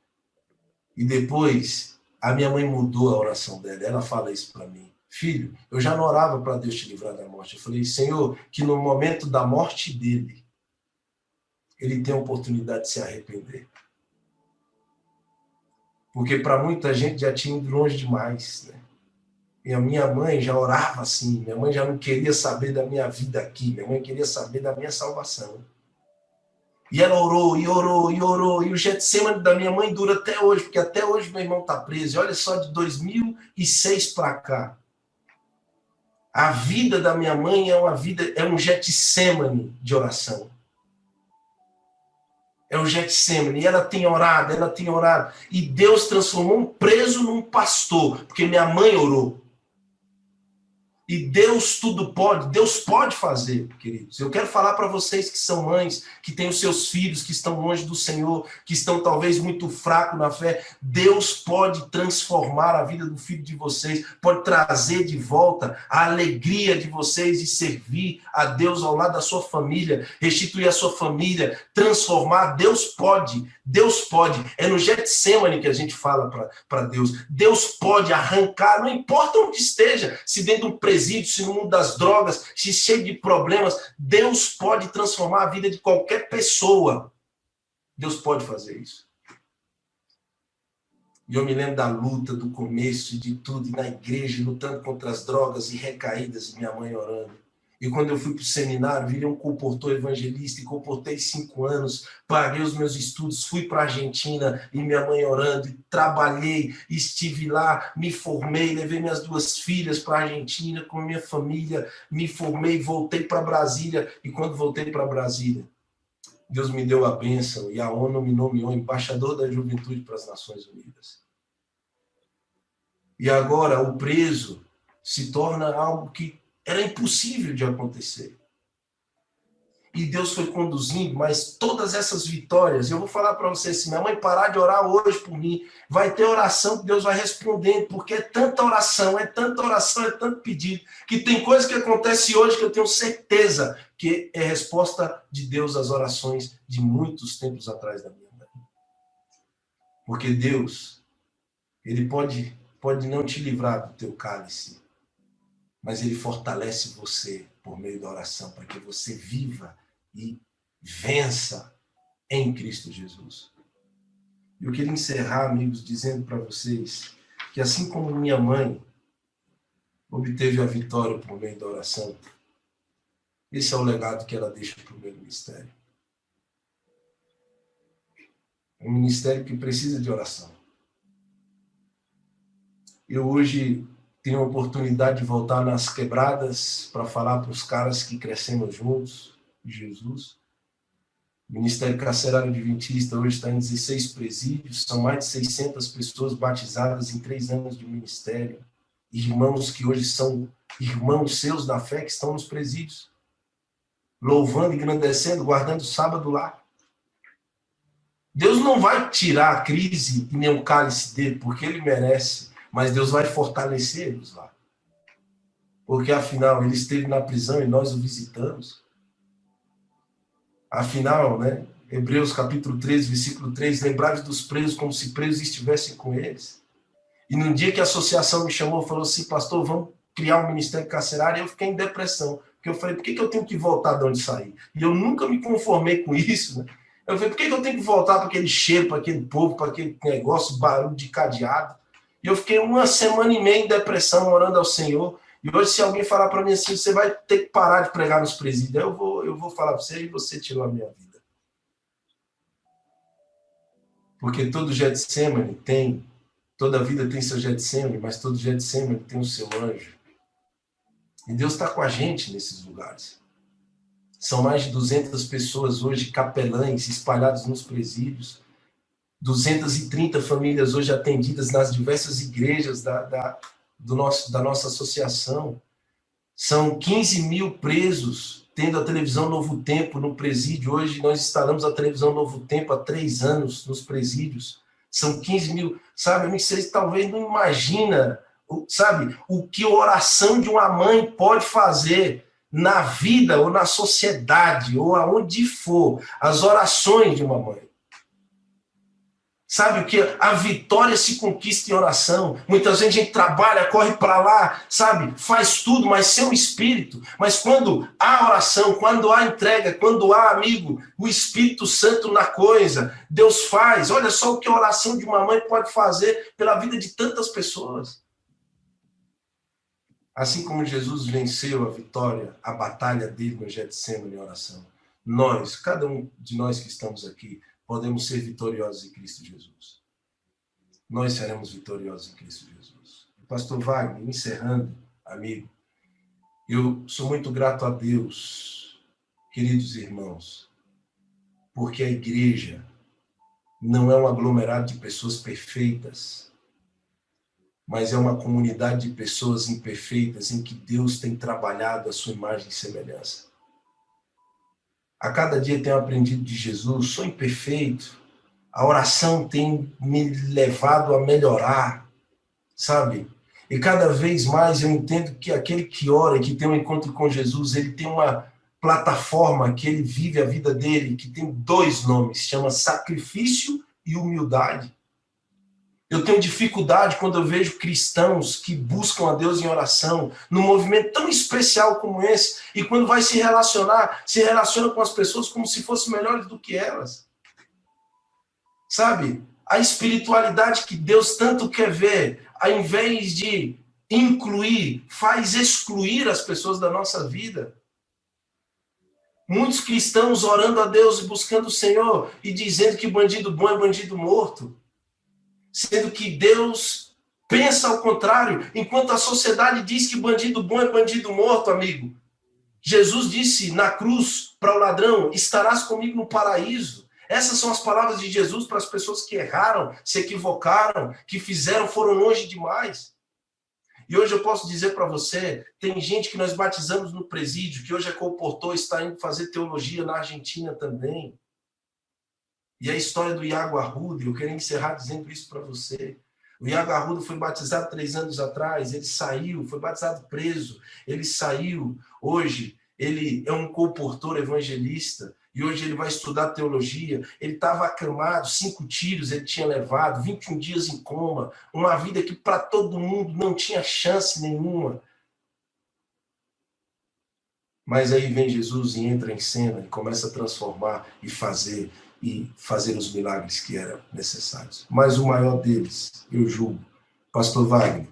E depois, a minha mãe mudou a oração dela. Ela fala isso para mim. Filho, eu já não orava para Deus te livrar da morte. Eu falei, Senhor, que no momento da morte dele, ele tenha a oportunidade de se arrepender. Porque para muita gente já tinha ido longe demais, né? E a minha mãe já orava assim, minha mãe já não queria saber da minha vida aqui, minha mãe queria saber da minha salvação. E ela orou, e orou, e orou, e o Getsemane da minha mãe dura até hoje, porque até hoje meu irmão está preso. E olha só, de 2006 para cá, a vida da minha mãe é um Getsemane de oração. É o Getsemane, e ela tem orado, e Deus transformou um preso num pastor, porque minha mãe orou. E Deus tudo pode, Deus pode fazer, queridos. Eu quero falar para vocês que são mães, que têm os seus filhos, que estão longe do Senhor, que estão talvez muito fracos na fé. Deus pode transformar a vida do filho de vocês, pode trazer de volta a alegria de vocês e servir a Deus ao lado da sua família, restituir a sua família, transformar. Deus pode, Deus pode. É no Getsemane que a gente fala para Deus. Deus pode arrancar, não importa onde esteja, se dentro de um presídio, se no mundo das drogas, se cheio de problemas, Deus pode transformar a vida de qualquer pessoa. Deus pode fazer isso. E eu me lembro da luta, do começo, de tudo, e na igreja, lutando contra as drogas e recaídas, e minha mãe orando. E quando eu fui para o seminário, virei um comportor evangelista e comportei 5 anos, paguei os meus estudos, fui para a Argentina e minha mãe orando, e trabalhei, estive lá, me formei, levei minhas 2 filhas para a Argentina com minha família, me formei, voltei para Brasília, e quando voltei para Brasília, Deus me deu a bênção e a ONU me nomeou embaixador da juventude para as Nações Unidas. E agora o preso se torna algo que era impossível de acontecer. E Deus foi conduzindo, mas todas essas vitórias, eu vou falar para você, se minha mãe parar de orar hoje por mim, vai ter oração que Deus vai respondendo, porque é tanta oração, é tanto pedido, que tem coisa que acontece hoje que eu tenho certeza que é resposta de Deus às orações de muitos tempos atrás da minha mãe. Porque Deus, Ele pode não te livrar do teu cálice, mas Ele fortalece você por meio da oração, para que você viva e vença em Cristo Jesus. Eu queria encerrar, amigos, dizendo para vocês que assim como minha mãe obteve a vitória por meio da oração, esse é o legado que ela deixa para o meu ministério. Um ministério que precisa de oração. Eu hoje tenho a oportunidade de voltar nas quebradas para falar para os caras que crescemos juntos, Jesus. O Ministério Carcerário Adventista hoje está em 16 presídios, são mais de 600 pessoas batizadas em 3 anos de ministério. Irmãos que hoje são irmãos seus da fé que estão nos presídios, louvando, engrandecendo, guardando o sábado lá. Deus não vai tirar a crise e nem o cálice dele, porque ele merece, mas Deus vai fortalecer eles lá. Porque, afinal, ele esteve na prisão e nós o visitamos. Afinal, né? Hebreus capítulo 13, versículo 3, lembrai-vos dos presos como se presos estivessem com eles. E no dia que a associação me chamou, falou assim, pastor, vamos criar um ministério carcerário, eu fiquei em depressão. Porque eu falei, por que eu tenho que voltar de onde saí? E eu nunca me conformei com isso, né? Eu falei, por que eu tenho que voltar para aquele cheiro, para aquele povo, para aquele negócio, barulho de cadeado? E eu fiquei 1 semana e meia em depressão, orando ao Senhor. E hoje, se alguém falar para mim assim, você vai ter que parar de pregar nos presídios, eu vou falar para você, e você tirou a minha vida. Porque todo Getsemane tem, toda vida tem seu Getsemane, mas todo Getsemane tem o seu anjo. E Deus está com a gente nesses lugares. São mais de 200 pessoas hoje, capelães, espalhados nos presídios. 230 famílias hoje atendidas nas diversas igrejas da nossa associação. São 15 mil presos tendo a televisão Novo Tempo no presídio. Hoje nós instalamos a televisão Novo Tempo há 3 anos nos presídios. São 15 mil. Sabe, vocês talvez não imaginam, sabe, o que a oração de uma mãe pode fazer na vida ou na sociedade ou aonde for. As orações de uma mãe. Sabe o que? A vitória se conquista em oração. Muitas vezes a gente trabalha, corre para lá, sabe? Faz tudo, mas sem o Espírito. Mas quando há oração, quando há entrega, quando há, amigo, o Espírito Santo na coisa, Deus faz. Olha só o que a oração de uma mãe pode fazer pela vida de tantas pessoas. Assim como Jesus venceu a vitória, a batalha dele no Getsemane em oração, nós, cada um de nós que estamos aqui, podemos ser vitoriosos em Cristo Jesus. Nós seremos vitoriosos em Cristo Jesus. Pastor Wagner, encerrando, amigo, eu sou muito grato a Deus, queridos irmãos, porque a igreja não é um aglomerado de pessoas perfeitas, mas é uma comunidade de pessoas imperfeitas em que Deus tem trabalhado a sua imagem e semelhança. A cada dia tenho aprendido de Jesus, sou imperfeito, a oração tem me levado a melhorar, sabe? E cada vez mais eu entendo que aquele que ora, que tem um encontro com Jesus, ele tem uma plataforma que ele vive a vida dele, que tem 2 nomes, chama sacrifício e humildade. Eu tenho dificuldade quando eu vejo cristãos que buscam a Deus em oração, num movimento tão especial como esse, e quando vai se relacionar, se relaciona com as pessoas como se fossem melhores do que elas. Sabe? A espiritualidade que Deus tanto quer ver, ao invés de incluir, faz excluir as pessoas da nossa vida. Muitos cristãos orando a Deus e buscando o Senhor e dizendo que bandido bom é bandido morto. Sendo que Deus pensa ao contrário, enquanto a sociedade diz que bandido bom é bandido morto, amigo. Jesus disse na cruz para o ladrão: estarás comigo no paraíso. Essas são as palavras de Jesus para as pessoas que erraram, se equivocaram, que foram longe demais. E hoje eu posso dizer para você, tem gente que nós batizamos no presídio, que hoje é comportor, está indo fazer teologia na Argentina também. E a história do Iago Arruda, eu quero encerrar dizendo isso para você. O Iago Arruda foi batizado 3 anos atrás, ele saiu, foi batizado preso, ele saiu, hoje ele é um comportor evangelista, e hoje ele vai estudar teologia. Ele estava acamado, 5 tiros ele tinha levado, 21 dias em coma, uma vida que para todo mundo não tinha chance nenhuma. Mas aí vem Jesus e entra em cena e começa a transformar e fazer os milagres que eram necessários. Mas o maior deles, eu julgo, pastor Wagner,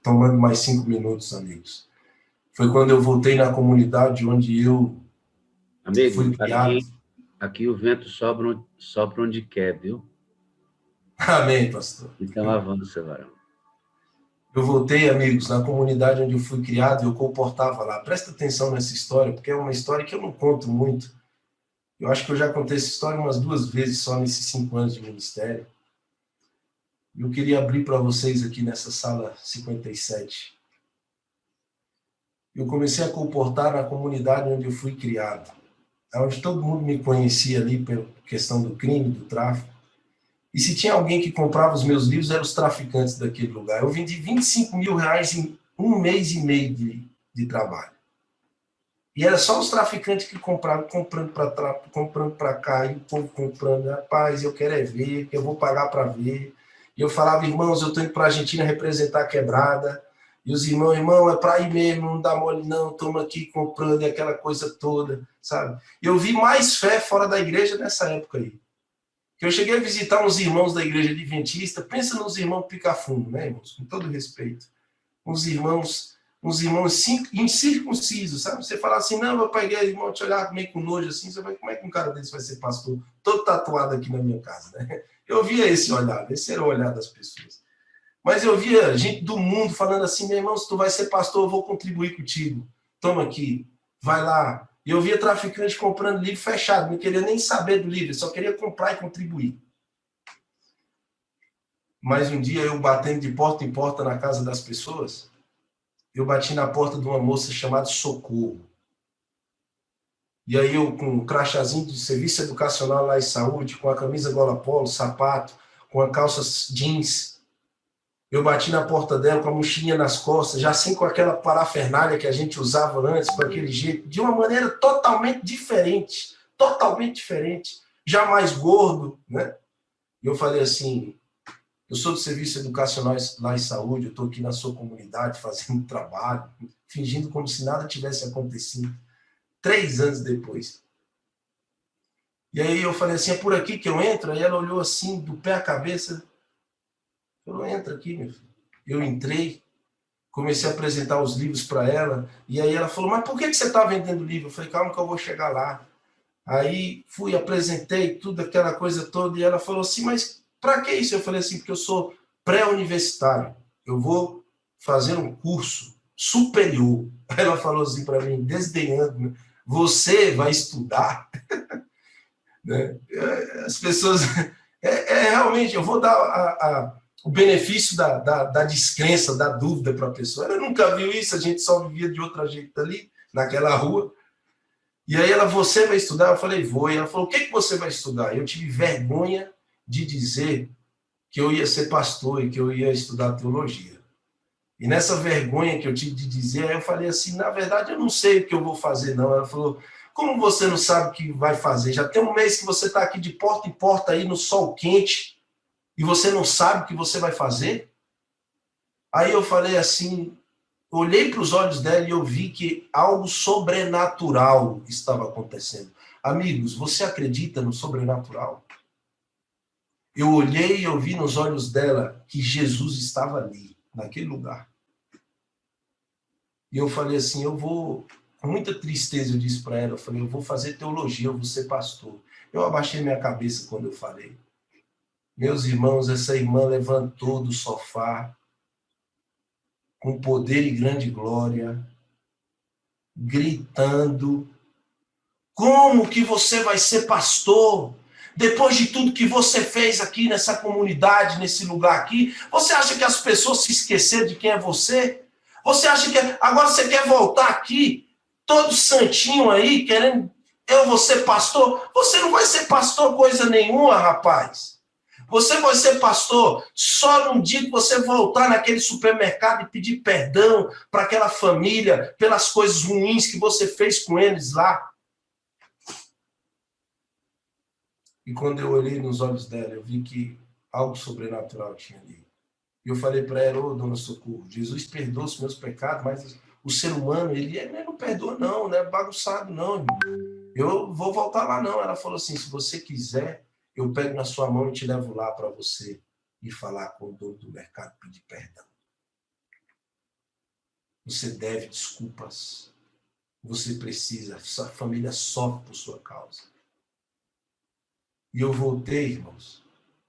tomando mais 5 minutos, amigos, foi quando eu voltei na comunidade onde eu fui criado. Aqui o vento sopra onde quer, viu? Amém, pastor. Então avança, varão. Eu voltei, amigos, na comunidade onde eu fui criado e eu comportava lá. Presta atenção nessa história, porque é uma história que eu não conto muito. Eu acho que eu já contei essa história umas 2 vezes só nesses 5 anos de ministério. Eu queria abrir para vocês aqui nessa sala 57. Eu comecei a comportar na comunidade onde eu fui criado, onde todo mundo me conhecia ali pela questão do crime, do tráfico. E se tinha alguém que comprava os meus livros, eram os traficantes daquele lugar. Eu vendi 25 mil reais em 1 mês e meio de trabalho. E era só os traficantes que compravam, comprando para cá, e o povo comprando. Rapaz, eu quero é ver, que eu vou pagar para ver. E eu falava: irmãos, eu estou indo para a Argentina representar a quebrada. E os irmãos, é para ir mesmo, não dá mole não, estamos aqui comprando, e aquela coisa toda, sabe? E eu vi mais fé fora da igreja nessa época aí. Que eu cheguei a visitar uns irmãos da igreja adventista, pensa nos irmãos pica-fundo, né, irmãos? Com todo respeito. Uns irmãos incircuncisos, sabe? Você fala assim: não, eu peguei irmão, te olhar meio com nojo assim, você vai, como é que um cara desse vai ser pastor? Todo tatuado aqui na minha casa, né? Eu via esse olhar, esse era o olhar das pessoas. Mas eu via gente do mundo falando assim: meu irmão, se tu vai ser pastor, eu vou contribuir contigo. Toma aqui, vai lá. E eu via traficante comprando livro fechado, não queria nem saber do livro, só queria comprar e contribuir. Mas um dia eu batendo de porta em porta na casa das pessoas, eu bati na porta de uma moça chamada Socorro. E aí eu, com um crachazinho de serviço educacional lá em saúde, com a camisa gola polo, sapato, com a calça jeans, eu bati na porta dela com a mochilinha nas costas, já assim com aquela parafernália que a gente usava antes, com aquele jeito, de uma maneira totalmente diferente, já mais gordo, né? E eu falei assim: eu sou do serviço educacional lá em saúde, eu estou aqui na sua comunidade fazendo trabalho, fingindo como se nada tivesse acontecido. 3 anos depois. E aí eu falei assim: é por aqui que eu entro? Aí ela olhou assim, do pé à cabeça. Eu entro aqui, meu filho. Eu entrei, comecei a apresentar os livros para ela, e aí ela falou: mas por que você está vendendo livro? Eu falei: calma que eu vou chegar lá. Aí fui, apresentei tudo, aquela coisa toda, e ela falou assim: mas para que isso? Eu falei assim: porque eu sou pré-universitário, eu vou fazer um curso superior. Aí ela falou assim para mim, desdenhando: né? Você vai estudar? Né? As pessoas... realmente, eu vou dar o benefício da descrença, da dúvida para a pessoa. Ela nunca viu isso, a gente só vivia de outro jeito ali, naquela rua. E aí ela, você vai estudar? Eu falei, vou. E ela falou, o que você vai estudar? Eu tive vergonha de dizer que eu ia ser pastor e que eu ia estudar teologia. E nessa vergonha que eu tive de dizer, aí eu falei assim, na verdade eu não sei o que eu vou fazer não. Ela falou, como você não sabe o que vai fazer? Já tem um mês que você está aqui de porta em porta aí no sol quente e você não sabe o que você vai fazer? Aí eu falei assim, olhei para os olhos dela e eu vi que algo sobrenatural estava acontecendo. Amigos, você acredita no sobrenatural? Eu olhei e eu vi nos olhos dela que Jesus estava ali, naquele lugar. E eu falei assim, eu vou, com muita tristeza eu disse para ela, eu falei, eu vou fazer teologia, eu vou ser pastor. Eu abaixei minha cabeça quando eu falei. Meus irmãos, essa irmã levantou do sofá, com poder e grande glória, gritando, como que você vai ser pastor? Depois de tudo que você fez aqui nessa comunidade, nesse lugar aqui, você acha que as pessoas se esqueceram de quem é você? Você acha que agora você quer voltar aqui, todo santinho aí, querendo eu vou ser pastor? Você não vai ser pastor coisa nenhuma, rapaz. Você vai ser pastor só num dia que você voltar naquele supermercado e pedir perdão para aquela família pelas coisas ruins que você fez com eles lá. E quando eu olhei nos olhos dela, eu vi que algo sobrenatural tinha ali. E eu falei para ela, ô dona Socorro, Jesus perdoa os meus pecados, mas o ser humano, ele não perdoa não é bagunçado não, irmão. Eu vou voltar lá não. Ela falou assim, se você quiser, eu pego na sua mão e te levo lá para você ir falar com o dono do mercado, pedir perdão. Você deve desculpas. Você precisa, sua família sofre por sua causa. E eu voltei, irmãos.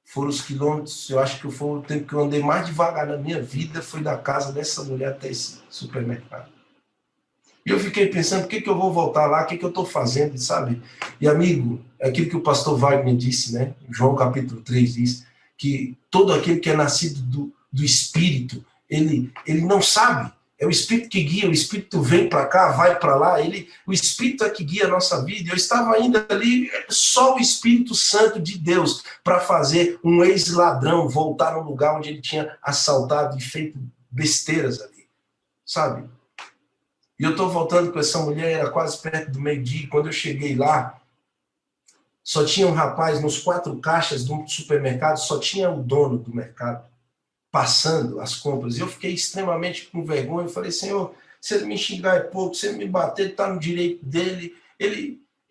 Foram os quilômetros, eu acho que foi o tempo que eu andei mais devagar na minha vida, foi da casa dessa mulher até esse supermercado. E eu fiquei pensando, por que eu vou voltar lá? O que eu estou fazendo, sabe? E, amigo, é aquilo que o pastor Wagner disse, né? João capítulo 3 diz que todo aquele que é nascido do Espírito, ele não sabe. É o Espírito que guia, o Espírito vem para cá, vai para lá, o Espírito é que guia a nossa vida. Eu estava ainda ali, só o Espírito Santo de Deus, para fazer um ex-ladrão voltar no lugar onde ele tinha assaltado e feito besteiras ali, sabe? E eu estou voltando com essa mulher, era quase perto do meio-dia, quando eu cheguei lá, só tinha um rapaz nos 4 caixas do supermercado, só tinha o dono do mercado passando as compras. E eu fiquei extremamente com vergonha. Eu falei, Senhor, se ele me xingar é pouco, se ele me bater, ele está no direito dele.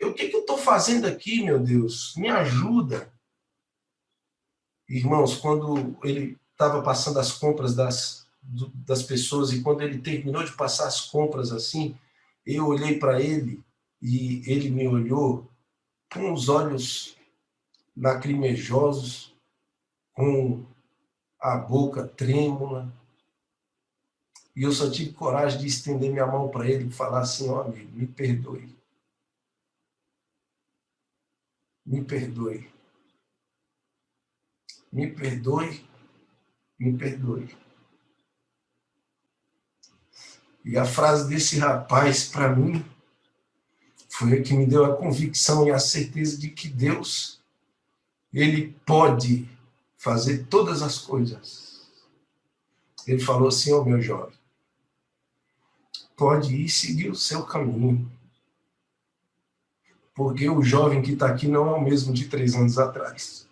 O que eu estou fazendo aqui, meu Deus? Me ajuda. Irmãos, quando ele estava passando as compras das pessoas e quando ele terminou de passar as compras assim, eu olhei para ele e ele me olhou com os olhos lacrimejosos, com a boca trêmula, e eu só tive coragem de estender minha mão para ele e falar assim, ó amigo, me perdoe. Me perdoe. Me perdoe. Me perdoe. E a frase desse rapaz, para mim, foi a que me deu a convicção e a certeza de que Deus, ele pode fazer todas as coisas. Ele falou assim, ó meu jovem, pode ir seguir o seu caminho. Porque o jovem que está aqui não é o mesmo de 3 anos atrás.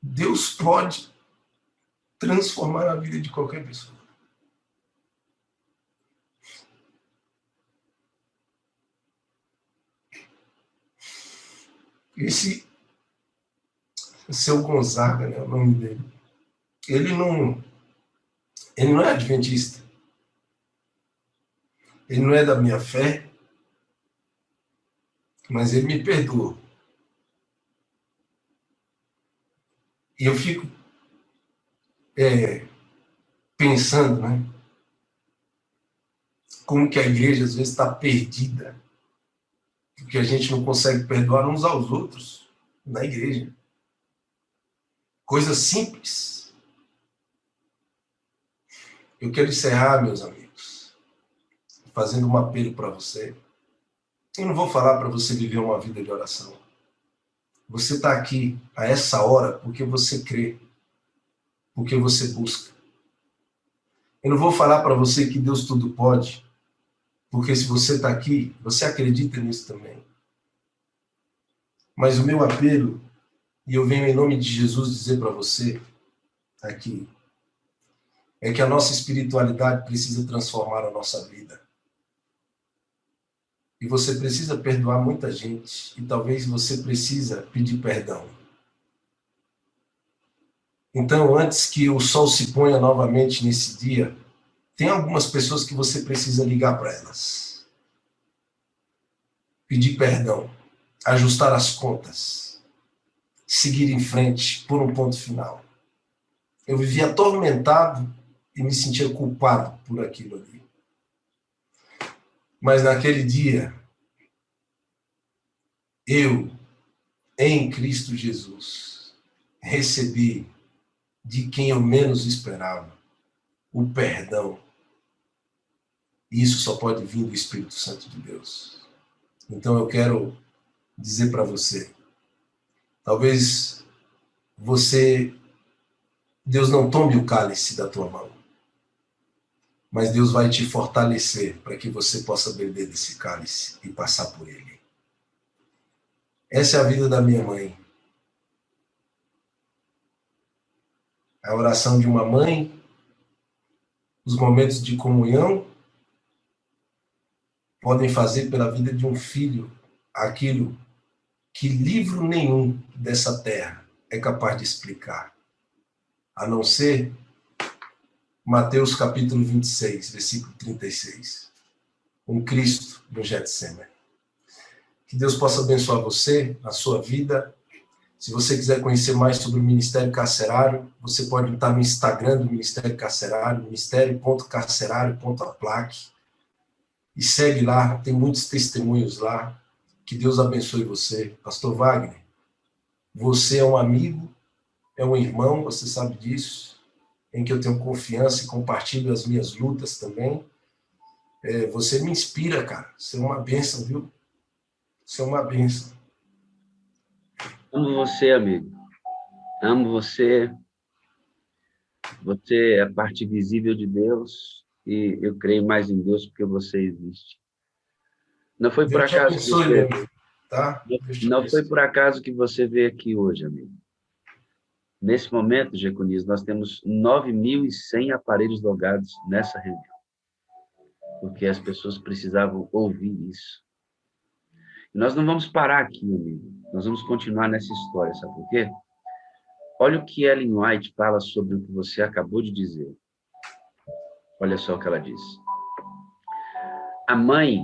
Deus pode transformar a vida de qualquer pessoa. Esse seu Gonzaga, né, o nome dele, ele não é adventista. Ele não é da minha fé, mas ele me perdoou. E eu fico pensando, né? Como que a igreja às vezes está perdida, porque a gente não consegue perdoar uns aos outros na igreja. Coisas simples. Eu quero encerrar, meus amigos, fazendo um apelo para você. Eu não vou falar para você viver uma vida de oração. Você está aqui a essa hora porque você crê, porque você busca. Eu não vou falar para você que Deus tudo pode, porque se você está aqui, você acredita nisso também. Mas o meu apelo, e eu venho em nome de Jesus dizer para você aqui, é que a nossa espiritualidade precisa transformar a nossa vida. E você precisa perdoar muita gente, e talvez você precisa pedir perdão. Então, antes que o sol se ponha novamente nesse dia, tem algumas pessoas que você precisa ligar para elas. Pedir perdão, ajustar as contas, seguir em frente, por um ponto final. Eu vivia atormentado e me sentia culpado por aquilo ali. Mas naquele dia, eu, em Cristo Jesus, recebi de quem eu menos esperava o perdão. E isso só pode vir do Espírito Santo de Deus. Então eu quero dizer para você, talvez Deus não tome o cálice da tua mão, mas Deus vai te fortalecer para que você possa beber desse cálice e passar por ele. Essa é a vida da minha mãe. A oração de uma mãe, os momentos de comunhão, podem fazer pela vida de um filho aquilo que livro nenhum dessa terra é capaz de explicar, a não ser Mateus capítulo 26, versículo 36. Um Cristo no Getsemane. Que Deus possa abençoar você, a sua vida. Se você quiser conhecer mais sobre o Ministério Carcerário, você pode estar no Instagram do Ministério Carcerário, ministério.carcerário.aplac. E segue lá, tem muitos testemunhos lá. Que Deus abençoe você. Pastor Wagner, você é um amigo, é um irmão, você sabe disso, em que eu tenho confiança e compartilho as minhas lutas também. Você me inspira, cara. Você é uma bênção, viu? Você é uma bênção. Amo você, amigo. Amo você. Você é a parte visível de Deus e eu creio mais em Deus porque você existe. Não foi por Deus te acaso que abençoe, meu você amigo. Tá? Deus te não foi abençoe. por acaso que você veio aqui hoje, amigo. Nesse momento, Jeconias, nós temos 9.100 aparelhos logados nessa reunião, porque as pessoas precisavam ouvir isso. E nós não vamos parar aqui, amigo. Nós vamos continuar nessa história, sabe por quê? Olha o que Ellen White fala sobre o que você acabou de dizer. Olha só o que ela diz. A mãe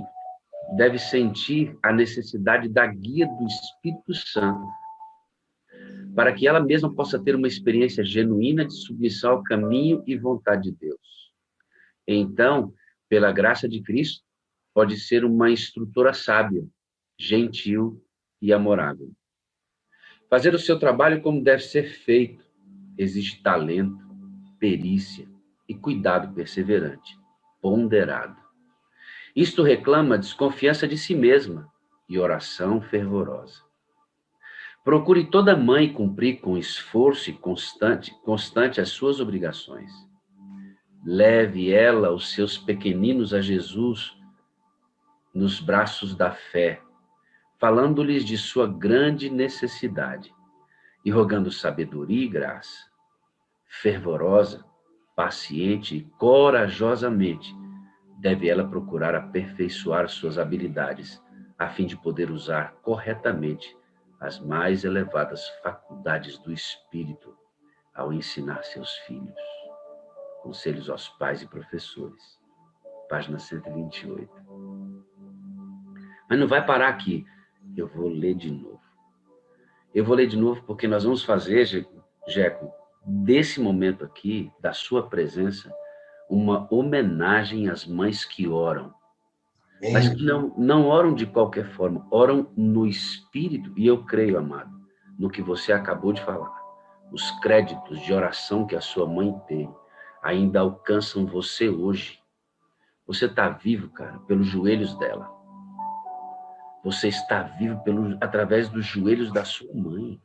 deve sentir a necessidade da guia do Espírito Santo para que ela mesma possa ter uma experiência genuína de submissão ao caminho e vontade de Deus. Então, pela graça de Cristo, pode ser uma instrutora sábia, gentil e amorável. Fazer o seu trabalho como deve ser feito exige talento, perícia e cuidado perseverante, ponderado. Isto reclama desconfiança de si mesma e oração fervorosa. Procure toda mãe cumprir com esforço e constante as suas obrigações. Leve ela, os seus pequeninos, a Jesus nos braços da fé, falando-lhes de sua grande necessidade e rogando sabedoria e graça. Fervorosa, paciente e corajosamente, deve ela procurar aperfeiçoar suas habilidades, a fim de poder usar corretamente as mais elevadas faculdades do Espírito ao ensinar seus filhos. Conselhos aos pais e professores. Página 128. Mas não vai parar aqui. Eu vou ler de novo. Eu vou ler de novo porque nós vamos fazer, Jeco, desse momento aqui, da sua presença, uma homenagem às mães que oram. Mas que não oram de qualquer forma, oram no Espírito, e eu creio, amado, no que você acabou de falar. os créditos de oração que a sua mãe teve ainda alcançam você hoje. Você está vivo, cara, pelos joelhos dela. Você está vivo através dos joelhos da sua mãe.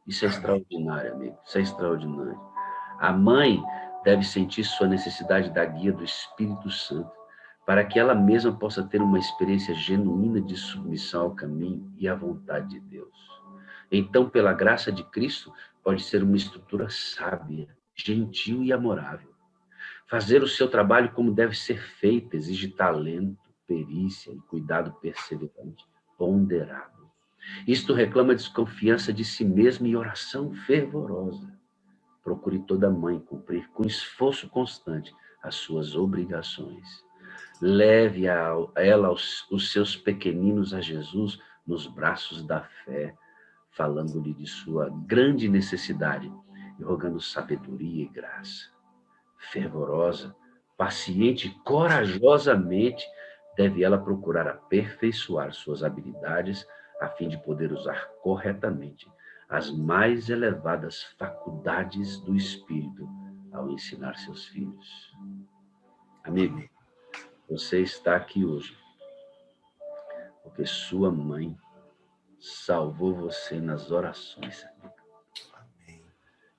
Isso é extraordinário, amigo. Isso é extraordinário. A mãe deve sentir sua necessidade da guia do Espírito Santo, para que ela mesma possa ter uma experiência genuína de submissão ao caminho e à vontade de Deus. Então, pela graça de Cristo, pode ser uma estrutura sábia, gentil e amorável. Fazer o seu trabalho como deve ser feito exige talento, perícia e cuidado perseverante, ponderado. Isto reclama desconfiança de si mesma e oração fervorosa. Procure toda mãe cumprir com esforço constante as suas obrigações. Leve ela os seus pequeninos a Jesus nos braços da fé, falando-lhe de sua grande necessidade e rogando sabedoria e graça. Fervorosa, paciente e corajosamente, deve ela procurar aperfeiçoar suas habilidades a fim de poder usar corretamente as mais elevadas faculdades do Espírito ao ensinar seus filhos. Amigo, você está aqui hoje porque sua mãe salvou você nas orações, amigo.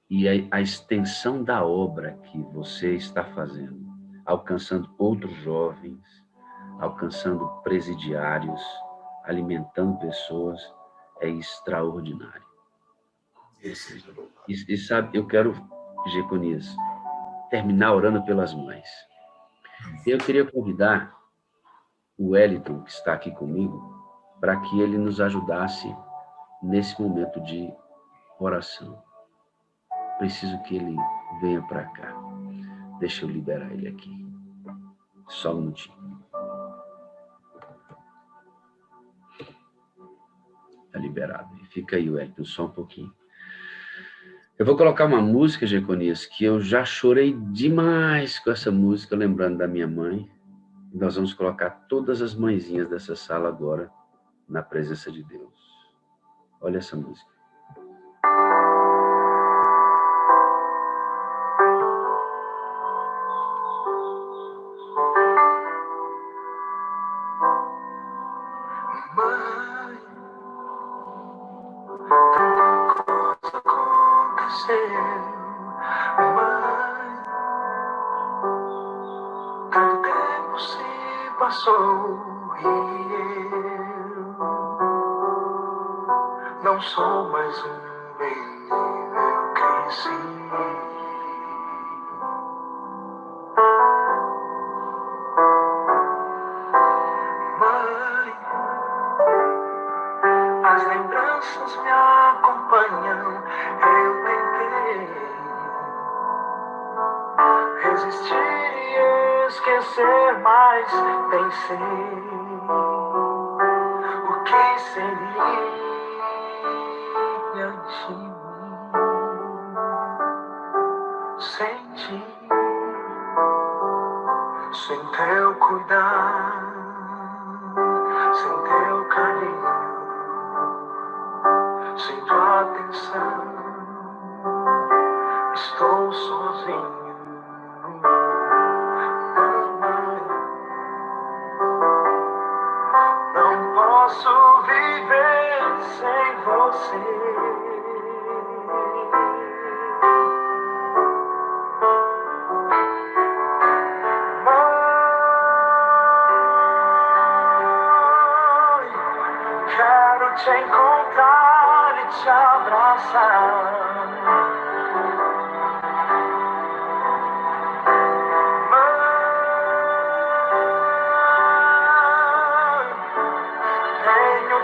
E a extensão da obra que você está fazendo, alcançando outros jovens, alcançando presidiários, alimentando pessoas, é extraordinário. E sabe, eu quero, Jeconias, terminar orando pelas mães. Eu queria convidar o Wellington, que está aqui comigo, para que ele nos ajudasse nesse momento de oração. Preciso que ele venha para cá. Deixa eu liberar ele aqui. Só um minutinho. Está liberado. Fica aí, Wellington, só um pouquinho. Eu vou colocar uma música, Jeconias, que eu já chorei demais com essa música, lembrando da minha mãe. Nós vamos colocar todas as mãezinhas dessa sala agora na presença de Deus. Olha essa música. Mãe, tanta coisa aconteceu. Mãe, tanto tempo se passou e eu não sou mais um menino, eu cresci. Mãe, as lembranças me acompanham, eu tentei resistir e esquecer, mas pensei o que seria de mim sem ti, sem teu cuidar, sem teu carinho, sem tua atenção. Estou sozinho. Não posso viver sem você. Mãe, quero te encontrar e te abraçar.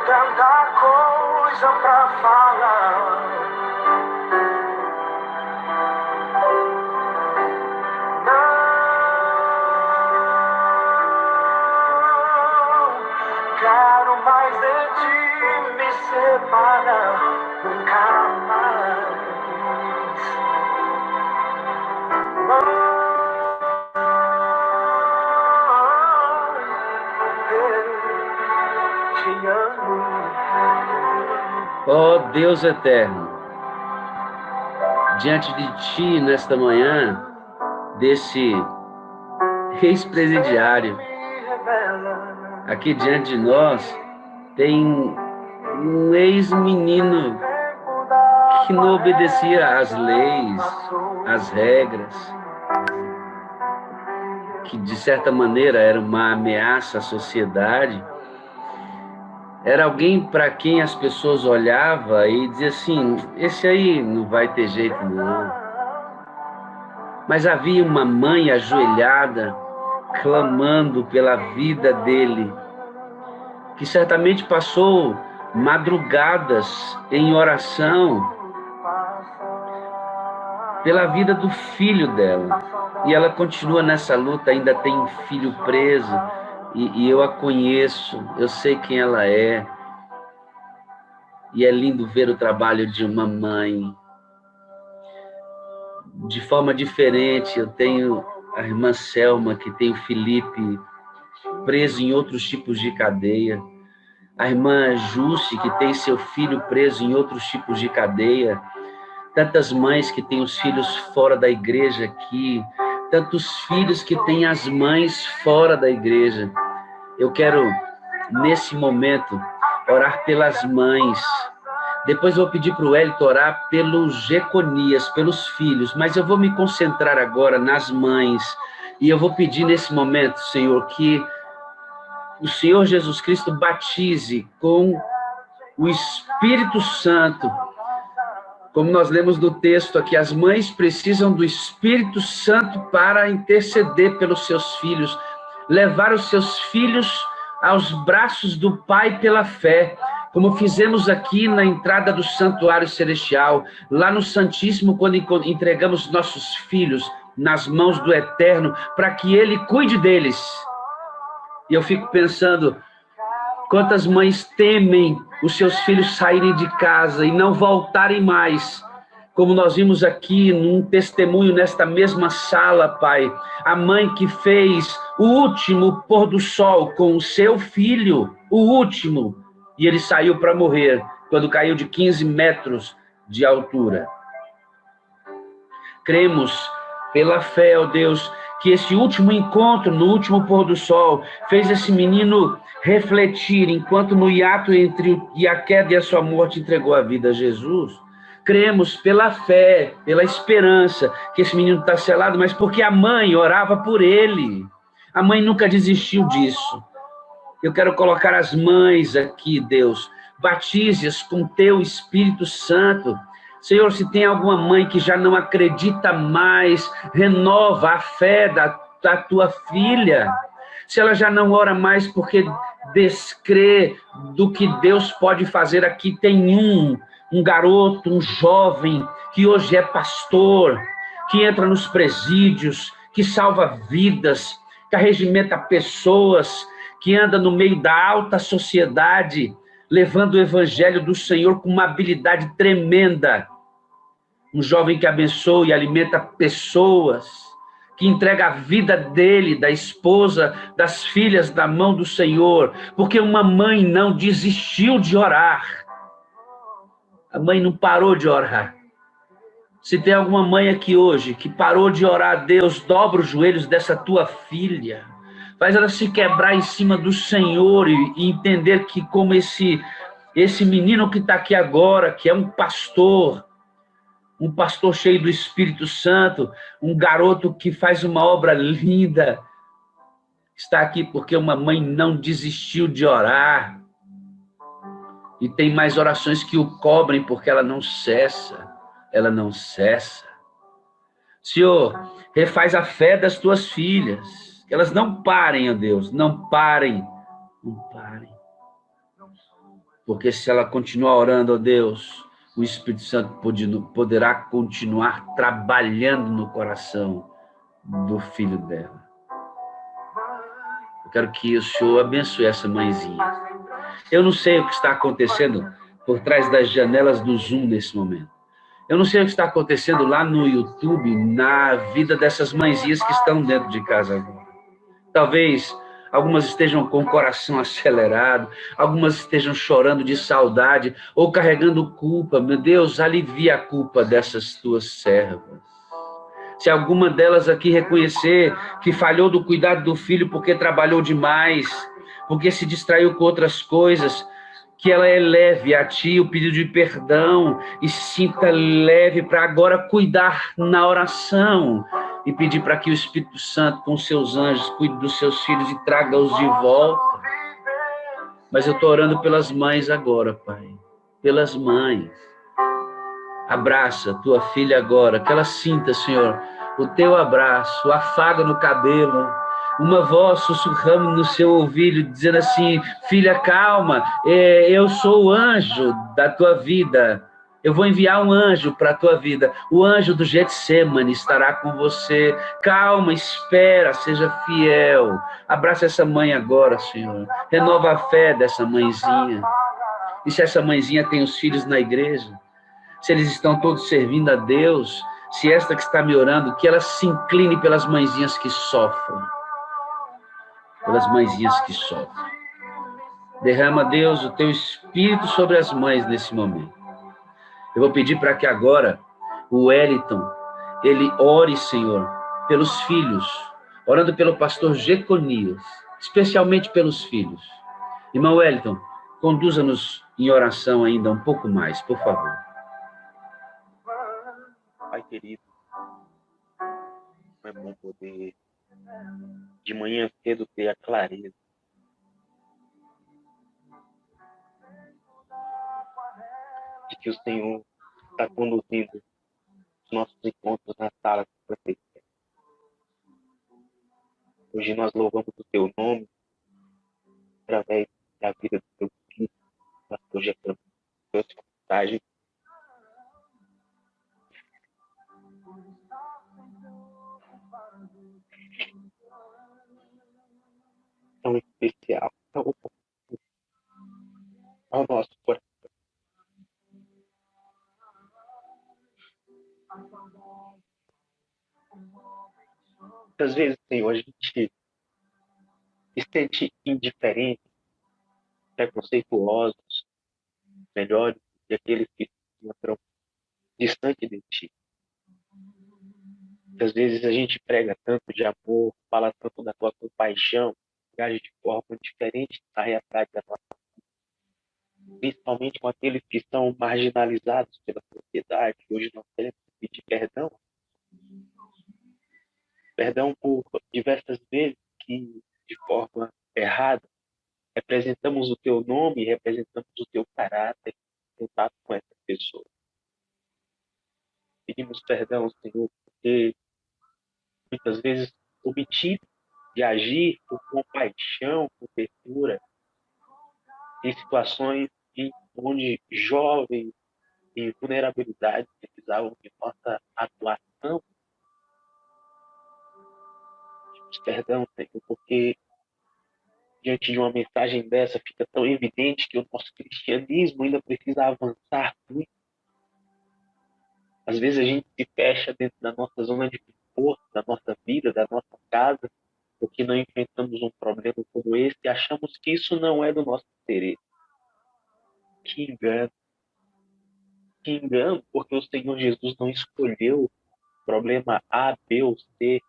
Tanta coisa pra falar. Não quero mais de ti me separar, nunca mais. Te amo. Ó Deus eterno, diante de ti nesta manhã, desse ex-presidiário. Aqui diante de nós tem um ex-menino que não obedecia às leis, às regras, que de certa maneira era uma ameaça à sociedade. Era alguém para quem as pessoas olhavam e diziam assim, esse aí não vai ter jeito não. Mas havia uma mãe ajoelhada, clamando pela vida dele, que certamente passou madrugadas em oração pela vida do filho dela. E ela continua nessa luta, ainda tem um filho preso, e eu a conheço, eu sei quem ela é. E é lindo ver o trabalho de uma mãe. De forma diferente, eu tenho a irmã Selma, que tem o Felipe preso em outros tipos de cadeia. A irmã Jússi, que tem seu filho preso em outros tipos de cadeia. Tantas mães que têm os filhos fora da igreja aqui. Tantos filhos que têm as mães fora da igreja. Eu quero, nesse momento, orar pelas mães. Depois eu vou pedir para o Hélito orar pelos Jeconias, pelos filhos. Mas eu vou me concentrar agora nas mães. E eu vou pedir nesse momento, Senhor, que o Senhor Jesus Cristo batize com o Espírito Santo. Como nós lemos no texto aqui, as mães precisam do Espírito Santo para interceder pelos seus filhos, levar os seus filhos aos braços do Pai pela fé, como fizemos aqui na entrada do Santuário Celestial, lá no Santíssimo, quando entregamos nossos filhos nas mãos do Eterno, para que Ele cuide deles. E eu fico pensando, quantas mães temem os seus filhos saírem de casa e não voltarem mais, como nós vimos aqui num testemunho nesta mesma sala, Pai. A mãe que fez o último pôr do sol com o seu filho, o último, e ele saiu para morrer quando caiu de 15 metros de altura. Cremos pela fé, ó Deus, que esse último encontro, no último pôr do sol, fez esse menino refletir, enquanto no hiato entre a queda e a sua morte entregou a vida a Jesus. Cremos pela fé, pela esperança, que esse menino está selado, mas porque a mãe orava por ele. A mãe nunca desistiu disso. Eu quero colocar as mães aqui, Deus, batize-as com teu Espírito Santo. Senhor, se tem alguma mãe que já não acredita mais, renova a fé da tua filha. Se ela já não ora mais porque descrê do que Deus pode fazer aqui, tem um garoto, um jovem, que hoje é pastor, que entra nos presídios, que salva vidas, que arregimenta pessoas, que anda no meio da alta sociedade, levando o evangelho do Senhor com uma habilidade tremenda. Um jovem que abençoa e alimenta pessoas, que entrega a vida dele, da esposa, das filhas na mão do Senhor, porque uma mãe não desistiu de orar. A mãe não parou de orar. Se tem alguma mãe aqui hoje que parou de orar a Deus, dobra os joelhos dessa tua filha. Faz ela se quebrar em cima do Senhor e entender que como esse menino que está aqui agora, que é um pastor cheio do Espírito Santo, um garoto que faz uma obra linda, está aqui porque uma mãe não desistiu de orar. E tem mais orações que o cobrem, porque ela não cessa. Ela não cessa. Senhor, refaz a fé das tuas filhas. Que elas não parem, ó Deus, não parem. Não parem. Porque se ela continuar orando, ó Deus, o Espírito Santo poderá continuar trabalhando no coração do filho dela. Eu quero que o Senhor abençoe essa mãezinha. Eu não sei o que está acontecendo por trás das janelas do Zoom nesse momento. Eu não sei o que está acontecendo lá no YouTube, na vida dessas mãezinhas que estão dentro de casa agora. Talvez algumas estejam com o coração acelerado, algumas estejam chorando de saudade ou carregando culpa. Meu Deus, alivia a culpa dessas tuas servas. Se alguma delas aqui reconhecer que falhou do cuidado do filho porque trabalhou demais, porque se distraiu com outras coisas, que ela eleve a ti o pedido de perdão e sinta leve para agora cuidar na oração e pedir para que o Espírito Santo, com seus anjos, cuide dos seus filhos e traga-os de volta. Mas eu estou orando pelas mães agora, Pai. Pelas mães. Abraça tua filha agora, que ela sinta, Senhor, o teu abraço, o afago no cabelo, uma voz sussurrando no seu ouvido, dizendo assim: filha, calma, eu sou o anjo da tua vida, eu vou enviar um anjo para a tua vida, o anjo do Getsemane estará com você, calma, espera, seja fiel. Abraça essa mãe agora, Senhor, renova a fé dessa mãezinha. E se essa mãezinha tem os filhos na igreja, se eles estão todos servindo a Deus, se esta que está me orando, que ela se incline pelas mãezinhas que sofrem. Pelas mãezinhas que sofrem. Derrama, Deus, o teu espírito sobre as mães nesse momento. Eu vou pedir para que agora o Wellington, ele ore, Senhor, pelos filhos, orando pelo pastor Jeconias, especialmente pelos filhos. Irmão Wellington, conduza-nos em oração ainda um pouco mais, por favor. Pai querido, é bom poder de manhã cedo ter a clareza de que o Senhor está conduzindo os nossos encontros na sala de profecia. Hoje nós louvamos o teu nome através da vida do teu filho, pastor Jefferson, sua mensagem tão especial ao nosso coração. Muitas vezes, Senhor, a gente se sente indiferente, preconceituosos, melhores que aqueles que se encontram distante de ti. Muitas vezes a gente prega tanto de amor, fala tanto da tua compaixão, que age de forma diferente da realidade da nossa vida, principalmente com aqueles que são marginalizados pela sociedade. Hoje nós queremos pedir perdão por diversas vezes que, de forma errada, representamos o teu nome, representamos o teu caráter em contato com essas pessoas. Pedimos perdão, Senhor, porque muitas vezes omitido de agir com compaixão, com ternura, em situações onde jovens em vulnerabilidade precisavam de nossa atuação. Pedimos perdão, Senhor, porque diante de uma mensagem dessa fica tão evidente que o nosso cristianismo ainda precisa avançar muito. Às vezes a gente se fecha dentro da nossa zona de conforto, da nossa vida, da nossa casa, porque não enfrentamos um problema como esse e achamos que isso não é do nosso interesse. Que engano. Que engano, porque o Senhor Jesus não escolheu problema A, B ou C.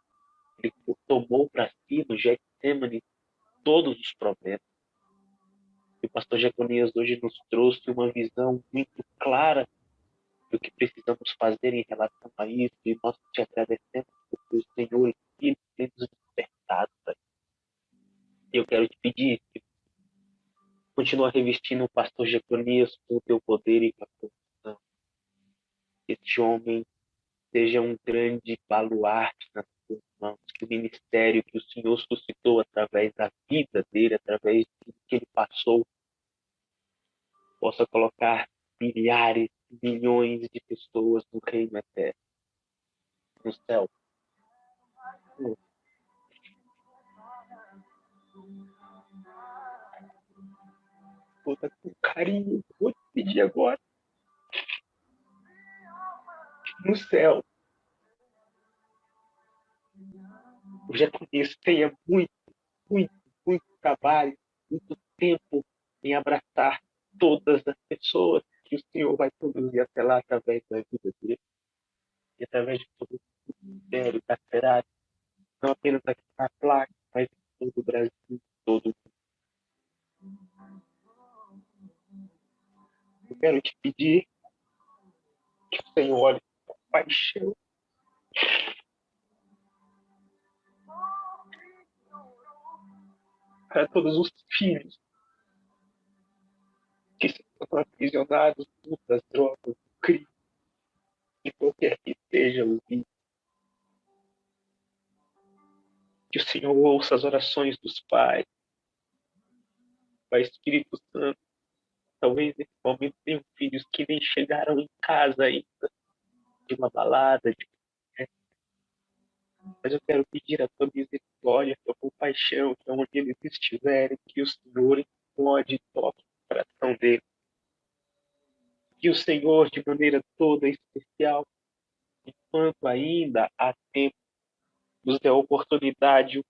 Ele tomou para si no Getsemane todos os problemas. E o pastor Jeconias hoje nos trouxe uma visão muito clara do que precisamos fazer em relação a isso. E nós te agradecemos porque o Senhor tem nos despertado. E eu quero te pedir que continua revestindo o pastor Jeconias com o teu poder e com a tua unção. Que este homem seja um grande baluarte nas tuas mãos, que o ministério que o Senhor suscitou através da vida dele, através do que ele passou, possa colocar milhares, milhões de pessoas no reino eterno, no céu. Toda com carinho, vou te pedir agora, no céu, eu já conheço, tenha muito, muito, muito trabalho, muito tempo em abraçar todas as pessoas que o Senhor vai conduzir até lá através da vida dele e através de todo o ministério, da cidade, não apenas aqui na placa, mas em todo o Brasil, todo o mundo. Eu quero te pedir que o Senhor olhe com paixão para todos os filhos que estão aprisionados das drogas, do crime, de qualquer que seja o vício. Que o Senhor ouça as orações dos pais. Pai Espírito Santo, talvez nesse momento tenham filhos que nem chegaram em casa ainda, de uma balada, mas eu quero pedir a tua misericórdia, a tua compaixão, que onde eles estiverem, que o Senhor incomode e toque o coração deles. Que o Senhor, de maneira toda especial, enquanto ainda há tempo, nos dê a oportunidade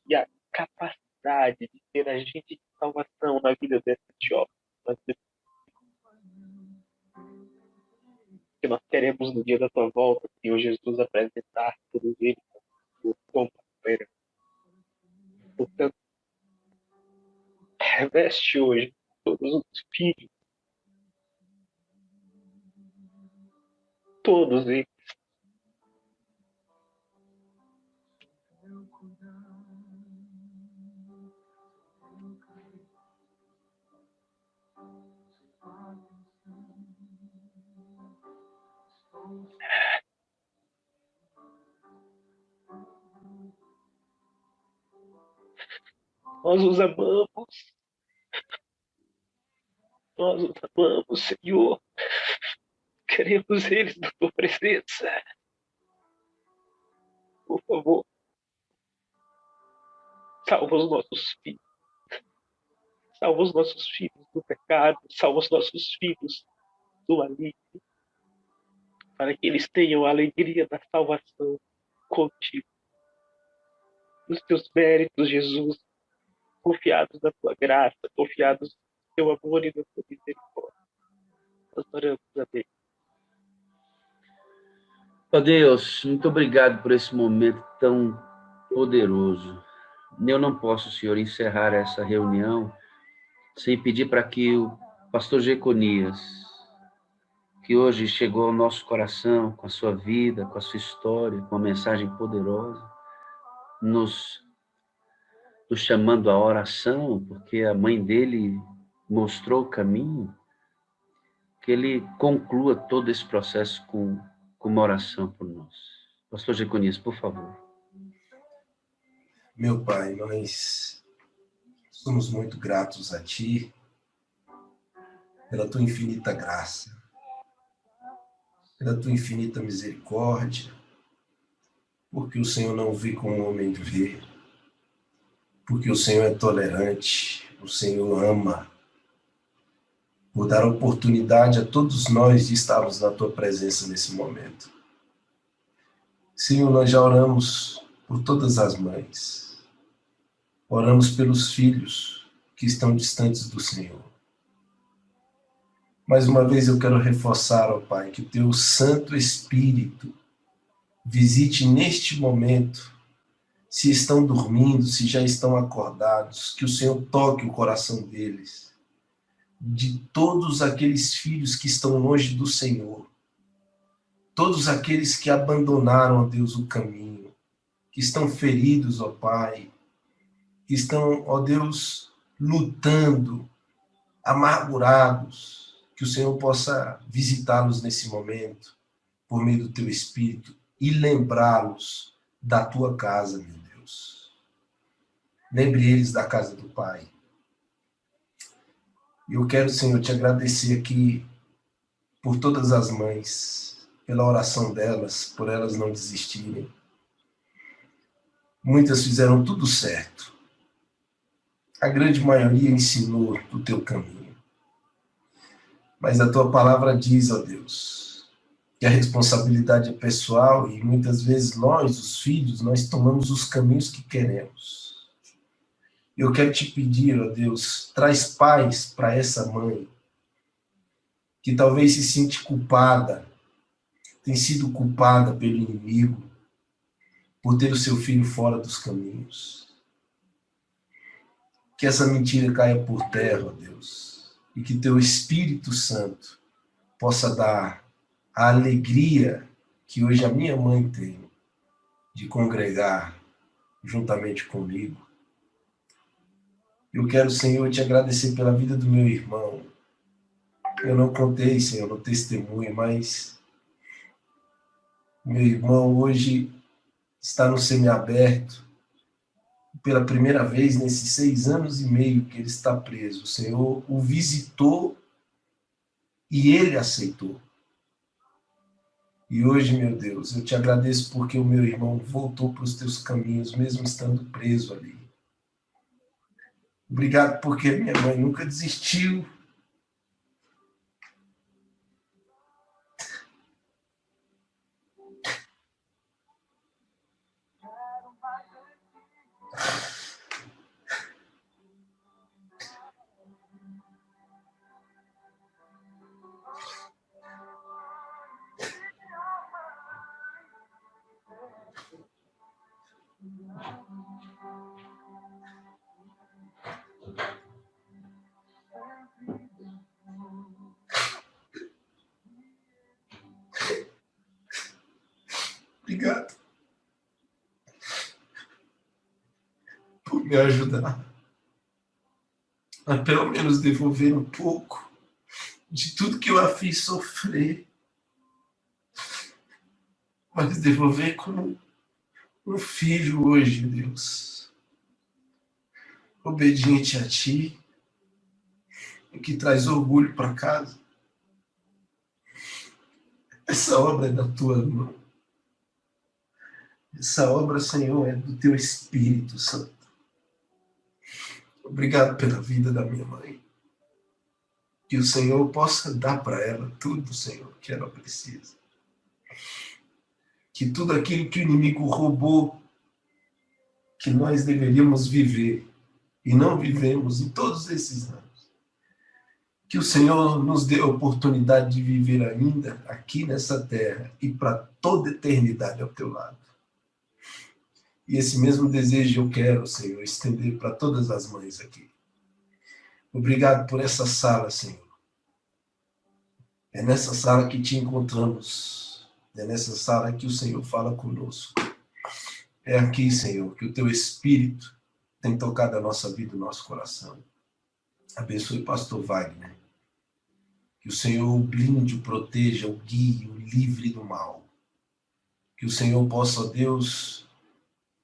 e a capacidade de ser agente de salvação na vida desses jovens. Que nós queremos, no dia da tua volta, Senhor Jesus, apresentar todos eles como companheiro. Portanto, reveste hoje todos os filhos, todos eles, nós os amamos, Senhor, queremos eles na tua presença. Por favor, salva os nossos filhos, salva os nossos filhos do pecado, salva os nossos filhos do maligno, para que eles tenham a alegria da salvação contigo. Nos teus méritos, Jesus, confiados na tua graça, confiados no teu amor e na tua misericórdia. Nós oramos a Deus. Ó Deus, muito obrigado por esse momento tão poderoso. Eu não posso, Senhor, encerrar essa reunião sem pedir para que o pastor Jeconias, que hoje chegou ao nosso coração com a sua vida, com a sua história, com uma mensagem poderosa, nos chamando à oração, porque a mãe dele mostrou o caminho, que ele conclua todo esse processo com uma oração por nós. Pastor Jeconias, por favor. Meu Pai, nós somos muito gratos a Ti pela Tua infinita graça, pela Tua infinita misericórdia, porque o Senhor não vê como o homem vê, porque o Senhor é tolerante, o Senhor ama, por dar oportunidade a todos nós de estarmos na Tua presença nesse momento. Senhor, nós já oramos por todas as mães, oramos pelos filhos que estão distantes do Senhor. Mais uma vez eu quero reforçar, ó Pai, que o Teu Santo Espírito visite neste momento, se estão dormindo, se já estão acordados, que o Senhor toque o coração deles, de todos aqueles filhos que estão longe do Senhor, todos aqueles que abandonaram, ó Deus, o caminho, que estão feridos, ó Pai, que estão, ó Deus, lutando, amargurados, que o Senhor possa visitá-los nesse momento, por meio do Teu Espírito, e lembrá-los da Tua casa, meu Deus. Lembre eles da casa do Pai. Eu quero, Senhor, Te agradecer aqui por todas as mães, pela oração delas, por elas não desistirem. Muitas fizeram tudo certo. A grande maioria ensinou o Teu caminho. Mas a Tua palavra diz, ó Deus, que a responsabilidade é pessoal e muitas vezes nós, os filhos, nós tomamos os caminhos que queremos. Eu quero te pedir, ó Deus, traz paz para essa mãe, que talvez se sente culpada, tem sido culpada pelo inimigo, por ter o seu filho fora dos caminhos. Que essa mentira caia por terra, ó Deus, e que teu Espírito Santo possa dar a alegria que hoje a minha mãe tem de congregar juntamente comigo. Eu quero, Senhor, te agradecer pela vida do meu irmão. Eu não contei, Senhor, no testemunho, mas meu irmão hoje está no semiaberto. Pela primeira vez nesses 6 anos e meio que ele está preso, o Senhor o visitou e ele aceitou. E hoje, meu Deus, eu te agradeço porque o meu irmão voltou para os teus caminhos, mesmo estando preso ali. Obrigado porque minha mãe nunca desistiu. Obrigado por me ajudar a pelo menos devolver um pouco de tudo que eu a fiz sofrer, mas devolver como um filho hoje, Deus, obediente a Ti, e que traz orgulho para casa. Essa obra é da Tua mão. Essa obra, Senhor, é do Teu Espírito Santo. Obrigado pela vida da minha mãe. Que o Senhor possa dar para ela tudo, Senhor, que ela precisa. Que tudo aquilo que o inimigo roubou, que nós deveríamos viver e não vivemos em todos esses anos. Que o Senhor nos dê a oportunidade de viver ainda aqui nessa terra e para toda a eternidade ao teu lado. E esse mesmo desejo eu quero, Senhor, estender para todas as mães aqui. Obrigado por essa sala, Senhor. É nessa sala que te encontramos. É nessa sala que o Senhor fala conosco. É aqui, Senhor, que o teu Espírito tem tocado a nossa vida e o nosso coração. Abençoe o pastor Wagner. Que o Senhor o blinde, o proteja, o guie, o livre do mal. Que o Senhor possa, ó Deus,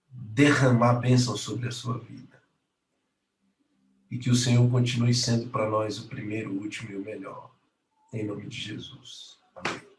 derramar bênção sobre a sua vida. E que o Senhor continue sendo para nós o primeiro, o último e o melhor. Em nome de Jesus. Amém.